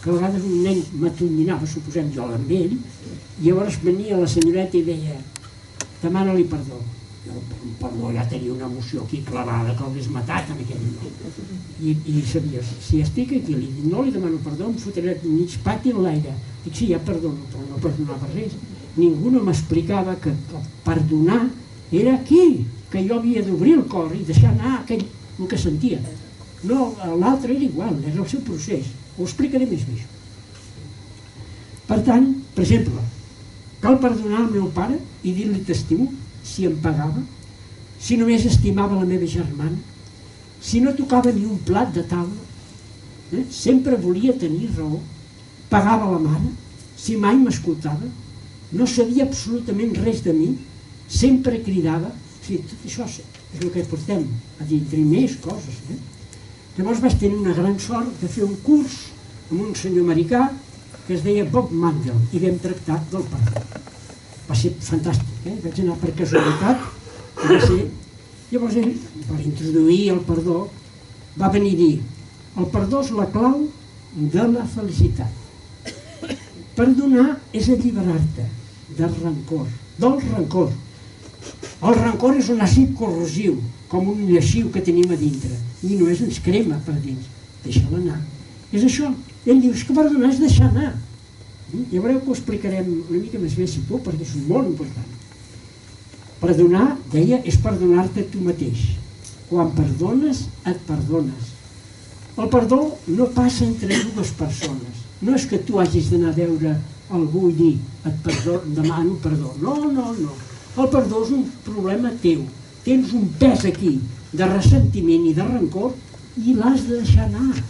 que a vegades un nen m'atonyinnava, suposem jo amb ell, i llavors venia la senyoreta i deia: demana-li perdó. Jo, perdó, ja tenia una emoció aquí clavada que l'hagués matat en aquell moment. I sabia, si estic aquí i no li demano perdó, em fotré mig pati en l'aire. Dic, sí, ja perdono, però no perdonava res. Ningú no m'explicava que perdonar era aquí, que jo havia d'obrir el cor i deixar anar aquell el que sentia. No, l'altre era igual, era el seu procés. Ho explicaré més bé. Per tant, per exemple, cal perdonar al meu pare i dir-li t'estimo si em pagava, si només estimava la meva germana, si no tocava ni un plat de taula, sempre volia tenir raó, pagava la mare, si mai m'escoltava, no sabia absolutament res de mi, sempre cridava. Tot això és el que portem a dintre i més coses. Llavors vaig tenir una gran sort de fer un curs amb un senyor americà que es deia Bob Mandel i vam tractar del perdó. Va ser fantàstic, vaig anar per casualitat i va ser... Llavors ell, per introduir el perdó, va venir a dir: el perdó és la clau de la felicitat. Perdonar és alliberar-te del rancor. El rancor és un àcid corrosiu, com un lleixiu que tenim a dintre, i només ens crema per dins. Deixa-la anar. És això. Ell diu que perdonar és deixar anar. Ja veureu que ho explicarem una mica més bé si puc, perquè és molt important. Perdonar, deia, és perdonar-te tu mateix. Quan perdones, et perdones. El perdó no passa entre dues persones. No és que tu hagis d'anar a veure algú i dir demano perdó. No. El perdó és un problema teu. Tens un pes aquí de ressentiment i de rancor i l'has de deixar anar.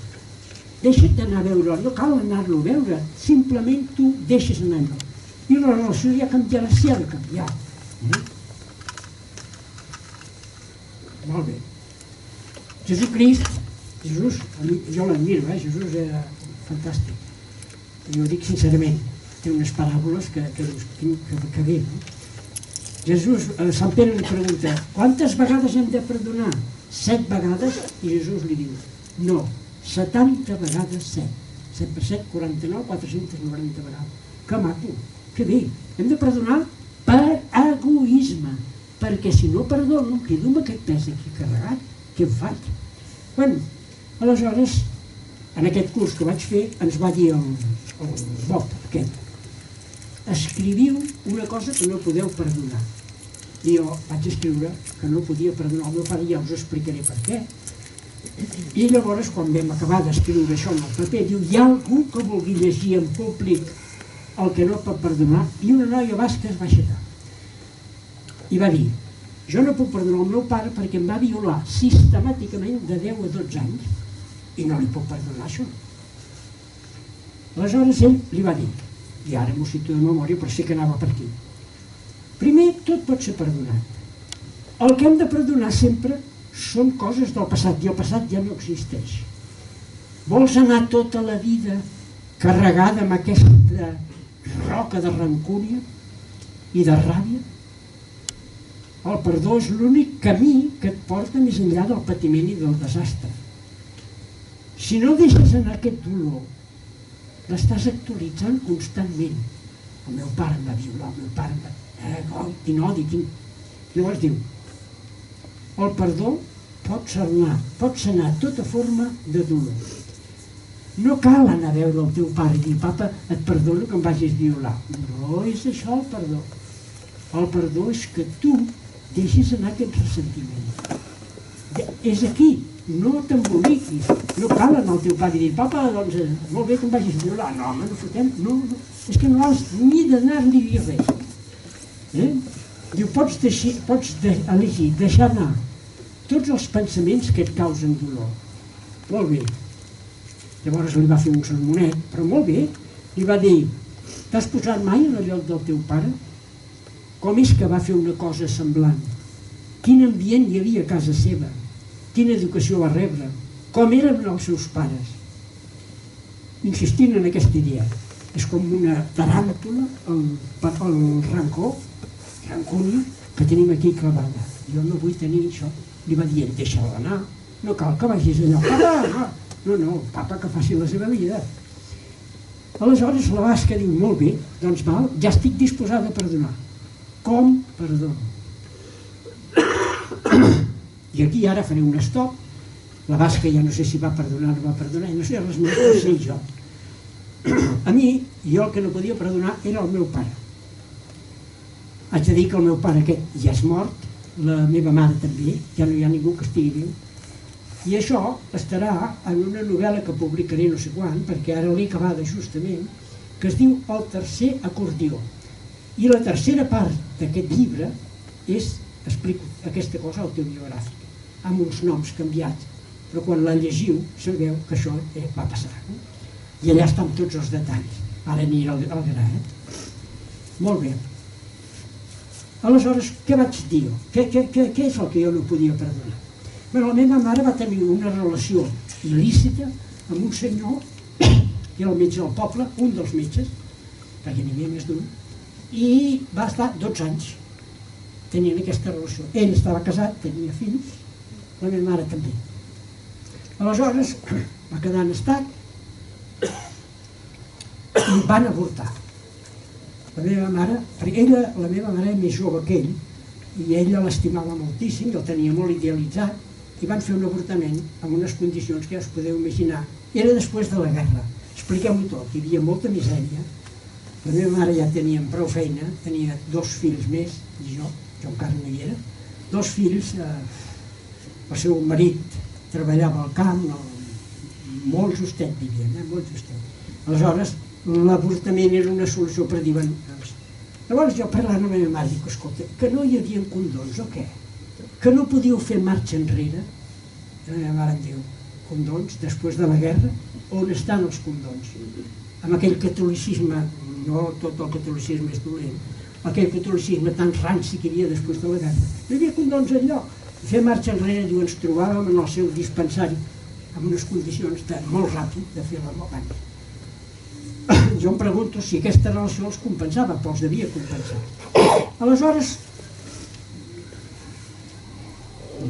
Deixa't d'anar a veure, no cal anar-lo a veure, simplement tu deixes anar allò. I la relació ja canviarà, si ha de canviar. Molt bé. Jesucrist, jo l'admiro, Jesús era fantàstic. Jo ho dic sincerament, té unes paràboles que bé, no? Jesús, Sant Pere li pregunta: quantes vegades hem de perdonar? 7 vegades? I Jesús li diu: no, 70 vegades 7. 7 per 7, 49, 490 vegades. Que maco, que bé. Hem de perdonar per egoisme, perquè si no perdono, quedo amb aquest pes aquí carregat. Què em faig? Bé, aleshores, en aquest curs que vaig fer, ens va dir el Bob aquest: escriviu una cosa que no podeu perdonar. I jo vaig escriure que no podia perdonar el meu pare, i ja us explicaré per què. I llavors, quan vam acabar d'escriure això en el paper, diu: hi ha algú que vulgui llegir en públic el que no pot perdonar? I una noia basca es va aixecar i va dir: jo no puc perdonar el meu pare perquè em va violar sistemàticament de 10 a 12 anys i no li puc perdonar això. Aleshores ell li va dir: i ara m'ho cito de memòria, però sé que anava per aquí. Primer, tot pot ser perdonat. El que hem de perdonar sempre són coses del passat, i el passat ja no existeix. Vols anar tota la vida carregada amb aquesta roca de rancúria i de ràbia? El perdó és l'únic camí que et porta més enllà del patiment i del desastre. Si no deixes anar aquest dolor, l'estàs actualitzant constantment. El meu pare em va violar, el meu pare em va... Quin odi, Llavors diu, el perdó pot sanar tota forma de dolor. No cal anar a veure el teu pare i dir, papa, et perdono que em vagis violar. No és això el perdó. El perdó és que tu deixis anar aquest ressentiment. És aquí, no t'emboliquis. No cal anar al teu pare i dir, papa, doncs, molt bé que em vagis violar. No, home, no fotem. No. És que no has ni d'anar-li a dir res. Diu, pots elegir deixar anar tots els pensaments que et causen dolor. Molt bé. Llavors li va fer un sermonet, però molt bé. Li va dir, t'has posat mai en el lloc del teu pare? Com és que va fer una cosa semblant? Quin ambient hi havia a casa seva? Quina educació va rebre? Com eren els seus pares? Insistint en aquesta idea. És com una taràntula, el rancor, rancúnia, que tenim aquí clavada. Jo no vull tenir això. Li va dir, deixa-la anar, no cal que vagis allò. Papa, no, papa que faci la seva vida. Aleshores la basca diu, molt bé, doncs val, ja estic disposada a perdonar. Com perdono? I aquí ara faré un stop. La basca ja no sé si va perdonar o no va perdonar, no sé res més que sé jo. A mi, jo el que no podia perdonar era el meu pare. Haig de dir que el meu pare aquest ja és mort, la meva mare també, ja no hi ha ningú que estigui viu. I això estarà en una novel·la que publicaré no sé quan, perquè ara l'he acabada justament, que es diu El tercer acordió. I la tercera part d'aquest llibre és, explico aquesta cosa autobiogràfica, amb uns noms canviats, però quan la llegiu sabeu que això va passar. I allà estan tots els detalls. Ara aniré al gra. Molt bé. Aleshores, què vaig dir? Què és el que jo no podia perdonar? La meva mare va tenir una relació il·lícita amb un senyor, que era el metge del poble, un dels metges, perquè n'hi havia més d'un, i va estar 12 anys tenint aquesta relació. Ell estava casat, tenia fills, la meva mare també. Aleshores, va quedar en estat i van avortar. La meva mare era més jove que ell, i ella l'estimava moltíssim, el tenia molt idealitzat, i van fer un avortament amb unes condicions que ja us podeu imaginar. Era després de la guerra. Expliqueu-ho tot, hi havia molta misèria. La meva mare ja tenia prou feina, tenia 2 fills més, i jo encara no hi era. 2 fills, el seu marit treballava al camp, molt justet vivien, molt justet. Aleshores, l'avortament era una solució per dir, llavors jo parlant amb la meva mare dic, escolta, que no hi havia condons o què? Que no podíeu fer marxa enrere? La meva mare em diu, condons, després de la guerra, on estan els condons? Amb aquell catolicisme, no tot el catolicisme és dolent, aquell catolicisme tan ranci que hi havia després de la guerra. No hi havia condons enlloc. Fer marxa enrere, diu, ens trobàvem en el seu dispensari, amb unes condicions molt ràpid de fer la mort. Jo em pregunto si aquesta relació els compensava, però els devia compensar. Aleshores,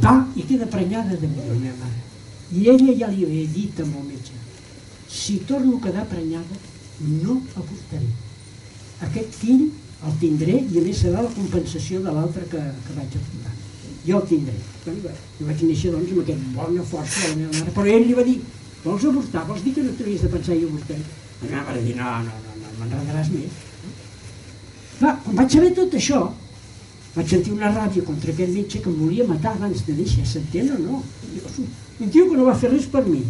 va i queda prenyada de mi, la meva mare. I ella ja li havia dit al meu metge, si torno a quedar prenyada, no avortaré. Aquest fill el tindré i a més serà la compensació de l'altre que vaig avortar. Jo el tindré. Jo vaig néixer doncs amb aquesta bona força de la meva mare, però ell li va dir, vols avortar? Vols dir que no t'havies de pensar i avortaré? La meva mare va dir, no, m'enredaràs més. Clar, quan vaig saber tot això, vaig sentir una ràbia contra aquest metge que em volia matar abans de néixer, s'entén o no? Un tio que no va fer res per mi,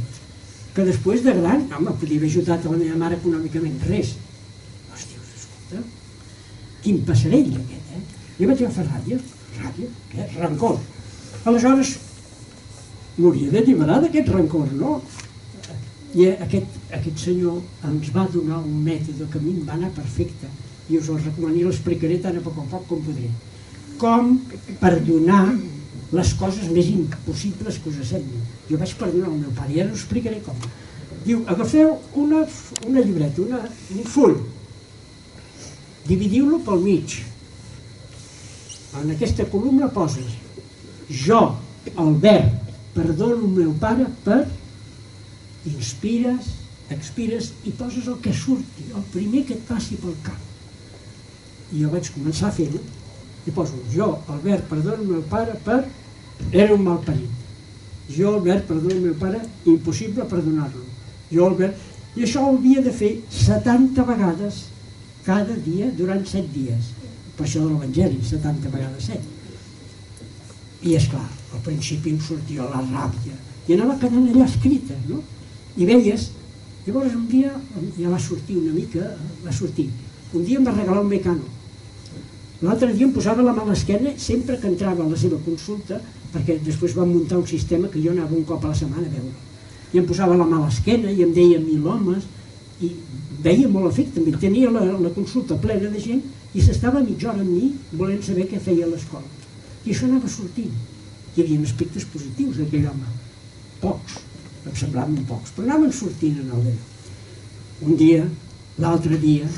que després de gran, home, podia haver ajudat a la meva mare econòmicament, res. Llavors dius, escolta, quin passarell aquest, Jo vaig agafar ràbia, rancor. Aleshores, m'hauria d'alliberar d'aquest rancor, no? I aquest senyor ens va donar un mètode que a mi em va anar perfecte i us el recomano i l'explicaré tan a poc com podré. Com perdonar les coses més impossibles que us semblin. Jo vaig perdonar el meu pare i ara us explicaré com. Diu, agafeu una llibreta, un full, dividiu-lo pel mig. En aquesta columna poses jo, Albert, perdono el meu pare per... Inspires, expires i poses el que surti, el primer que et passi pel cap. I jo vaig començar a fer-ho i poso jo, Albert, perdono el meu pare per... Era un malparit. Jo, Albert, perdono el meu pare, impossible perdonar-lo. Jo, Albert... I això ho havia de fer 70 vegades cada dia durant 7 dies. Per això de l'Evangeli, 70 vegades 7. I esclar, al principi em sortia la ràbia i anava quedant allà escrita, no? I veies, llavors un dia ja va sortir una mica, un dia em va regalar un Mecano, l'altre dia em posava la mà a l'esquena sempre que entrava a la seva consulta, perquè després van muntar un sistema que jo anava un cop a la setmana a veure, i em posava la mà a l'esquena i em deia 1000 homes, i veia molt efecte, també tenia la consulta plena de gent i s'estava mitja hora amb mi volent saber què feia a l'escola, i això anava sortint, hi havia aspectes positius d'aquell home, pocs, em semblaven pocs, però anaven sortint en el dia. Un dia, l'altre dia,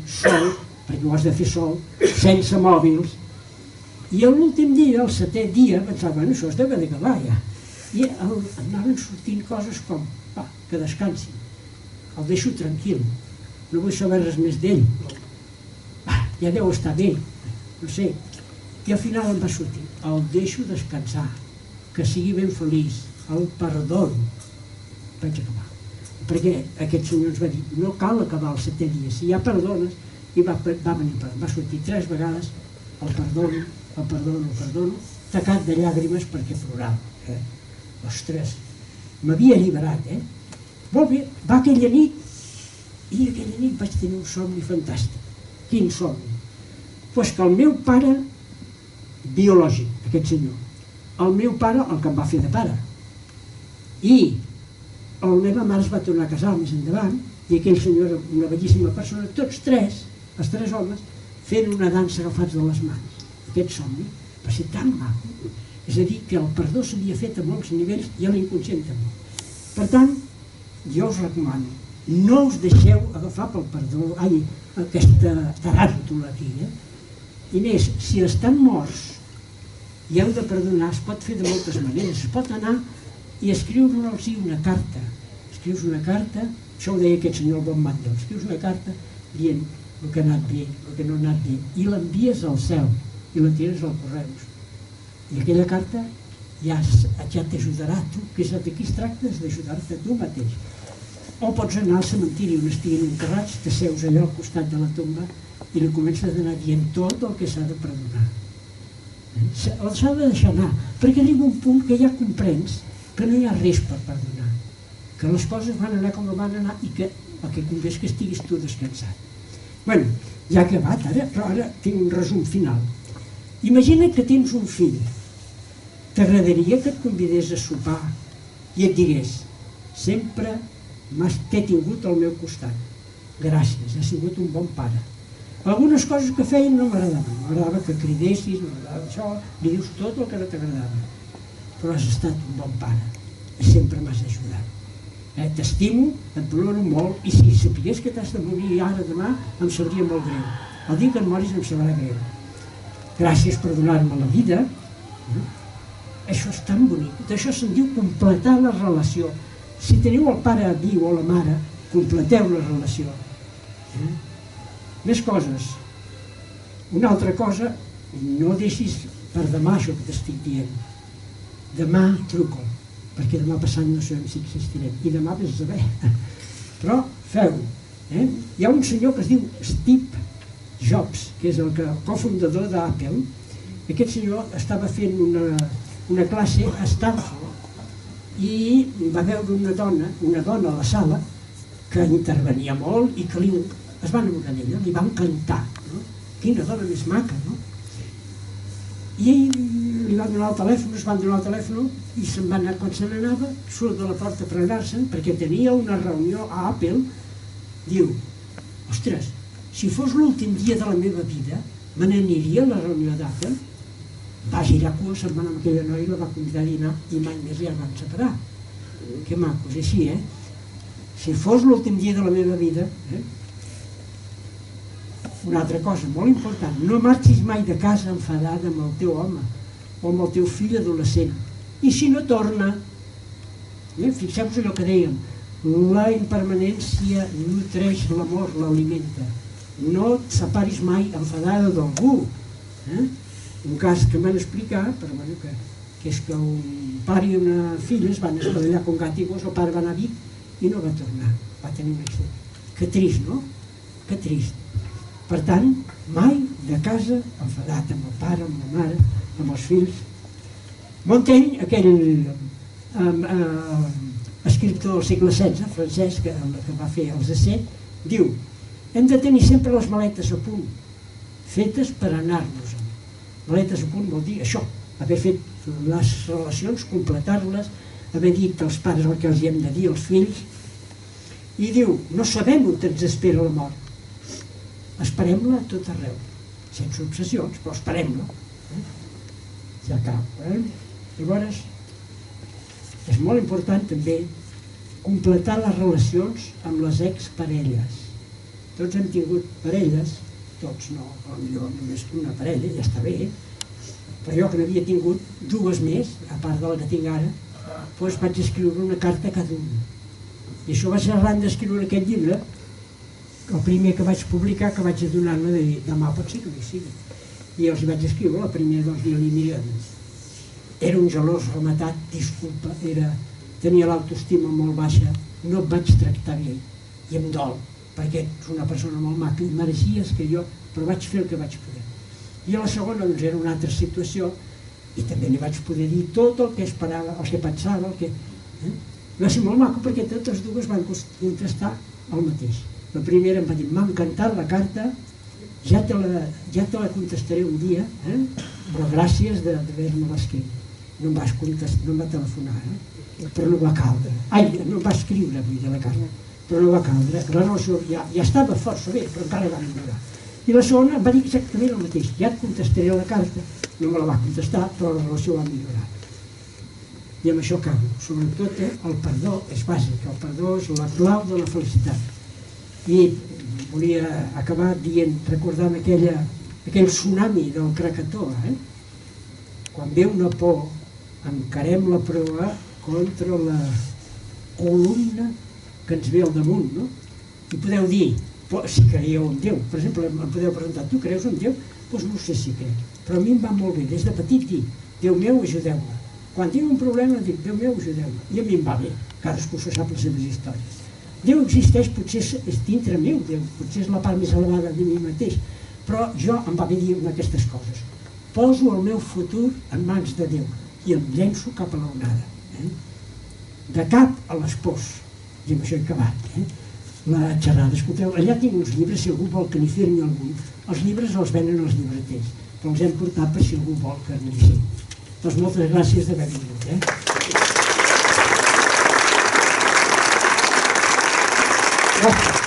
sol, perquè ho has de fer sol, sense mòbils, i l'últim dia, el 7è dia, pensava, bueno, això es deu d'acabar ja. I anaven sortint coses com, va, que descansi, el deixo tranquil, no vull saber res més d'ell, ja deu estar bé, no sé, i al final em va sortir, el deixo descansar, que sigui ben feliç, el perdono. Vaig acabar. Perquè aquest senyor ens va dir, no cal acabar el 7è dia, si ja perdones, i va venir, va sortir 3 vegades, el perdono, tacat de llàgrimes perquè plorava. Ostres, m'havia alliberat, Molt bé, va aquella nit, i aquella nit vaig tenir un somni fantàstic. Quin somni? Doncs que el meu pare, biològic, aquest senyor, el meu pare, el que em va fer de pare, i la meva mare es va tornar a casar més endavant, i aquell senyor era una bellíssima persona, tots tres, els 3 homes, fent una dansa agafats de les mans. Aquest somni va ser tan maco. És a dir, que el perdó s'havia fet a molts nivells i a l'inconscient també. Per tant, jo us recomano, no us deixeu agafar pel perdó, aquesta taràntula aquí, I més, si estan morts i heu de perdonar, es pot fer de moltes maneres. Es pot anar i escriure-los una carta. Escrius una carta, això ho deia aquest senyor el bon Matlló, escrius una carta dient el que ha anat bé, el que no ha anat bé, i l'envies al cel, i la tires al correus. I aquella carta ja t'ajudarà a tu, que és d'aquí es tracta, d'ajudar-te a tu mateix. O pots anar al cementiri on estiguin enterrats, t'asseus allà al costat de la tomba i li comences a anar dient tot el que s'ha de perdonar. S'ha de deixar anar, perquè arriba un punt que ja comprens que no hi ha res per perdonar, que les coses van anar com van anar i que el que convé és que estiguis tu descansat. Bé, ja ha acabat ara, però ara tinc un resum final. Imagina que tens un fill, t'agradaria que et convidés a sopar i et digués, sempre t'he tingut al meu costat, gràcies, has sigut un bon pare. Algunes coses que feien no m'agradaven, m'agradava que cridessis, m'agradava això, li dius tot el que no t'agradava, però has estat un bon pare i sempre m'has ajudat. T'estimo, et valoro molt i si sapigués que t'has de morir ara demà em sabria molt greu. El dia que et moris em sabrà greu. Gràcies per donar-me la vida. Això és tan bonic. D'això se'n diu completar la relació. Si teniu el pare viu o la mare, completeu la relació. Més coses. Una altra cosa, no deixis per demà això que t'estic dient. Demà truco'l, perquè demà passat no sabem si existirem, i demà vés a saber. Però feu-ho. Hi ha un senyor que es diu Steve Jobs, que és el cofundador d'Apple. Aquest senyor estava fent una classe a Stanford i va veure una dona a la sala que intervenia molt i que es va enamorar d'ella, li va encantar. Quina dona més maca, no? I li van donar el telèfon, es van donar el telèfon i se'n va anar. Quan se n'anava, surt de la porta per anar-se'n, perquè tenia una reunió a Apple. Diu, ostres, si fos l'últim dia de la meva vida, me n'aniria a la reunió d'Apple. Va girar cua, se'n va anar amb aquella noia i la va convidar a dinar i mai més ja es van separar. Que macos, així, Si fos l'últim dia de la meva vida... Una altra cosa molt important, no marxis mai de casa enfadada amb el teu home o amb el teu fill adolescent. I si no torna, fixeu-vos allò que dèiem, la impermanència nutreix l'amor, l'alimenta. No et separis mai enfadada d'algú. Un cas que em van explicar, però bueno, que és que un pare i una filla es van espavillar com gat i gos, el pare va anar a Vic i no va tornar, va tenir un accident. Que trist, no? Que trist. Per tant, mai de casa enfadat amb el pare, amb la mare, amb els fills. Montaigne, aquell escriptor del segle XVI, francès, que va fer els Essais, diu: hem de tenir sempre les maletes a punt, fetes per anar-nos-en. Maletes a punt vol dir això, haver fet les relacions, completar-les, haver dit als pares el que els hem de dir als fills. I diu, no sabem on ens espera la mort. Esperem-la a tot arreu, sense obsessions, però esperem-la. Ja acabo. Llavors, és molt important també completar les relacions amb les exparelles. Tots hem tingut parelles, tots no, potser només una parella, ja està bé, però jo que n'havia tingut dues més, a part de la que tinc ara, doncs vaig escriure una carta a cada una. I això va ser arran d'escriure aquest llibre, el primer que vaig publicar, que vaig adonar-me de dir, demà pot ser que no hi sigui. I els vaig escriure, la primera dels mil. Era un gelós rematat, disculpa, tenia l'autoestima molt baixa, no et vaig tractar bé, i em dol, perquè ets una persona molt maca i merecies que jo, però vaig fer el que vaig poder. I a la segona doncs era una altra situació i també li vaig poder dir tot el que esperava, el que pensava, el que... Va ser molt maco perquè totes dues van contestar el mateix. La primera em va dir, m'ha encantat la carta, ja te la contestaré un dia, però gràcies d'haver-me-la escrit. No em vas contestar, no em va telefonar, però no va caldre. Ai, no em va escriure, vull dir, la carta, però no va caldre. La relació ja estava força bé, però encara va millorar. I la segona em va dir exactament el mateix, ja et contestaré la carta, no me la va contestar, però la relació va millorar. I amb això acabo. Sobretot el perdó és bàsic, el perdó és la clau de la felicitat. I volia acabar dient, recordant aquell tsunami del Krakatoa. Quan ve una por, encarem la proa contra la columna que ens ve al damunt, no? I podeu dir, si creieu en Déu, per exemple, em podeu preguntar, tu creus en Déu? Doncs no sé si crec, però a mi em va molt bé, des de petit dir, Déu meu, ajudeu-me. Quan tinc un problema dic, Déu meu, ajudeu-me. I a mi em va bé, cadascú se sap les seves històries. Déu existeix, potser és dintre meu, Déu, potser és la part més elevada de mi mateix, però jo em va bé dir aquestes coses. Poso el meu futur en mans de Déu i em llenço cap a l'onada. De cap a les pors. I amb això he acabat. La xerrada, escolteu, allà tinc uns llibres, si algú vol que n'hi firmi algun. Els llibres els venen els llibreters, però els hem portat per si algú vol que n'hi firmi. Doncs moltes gràcies d'haver vingut. Gràcies.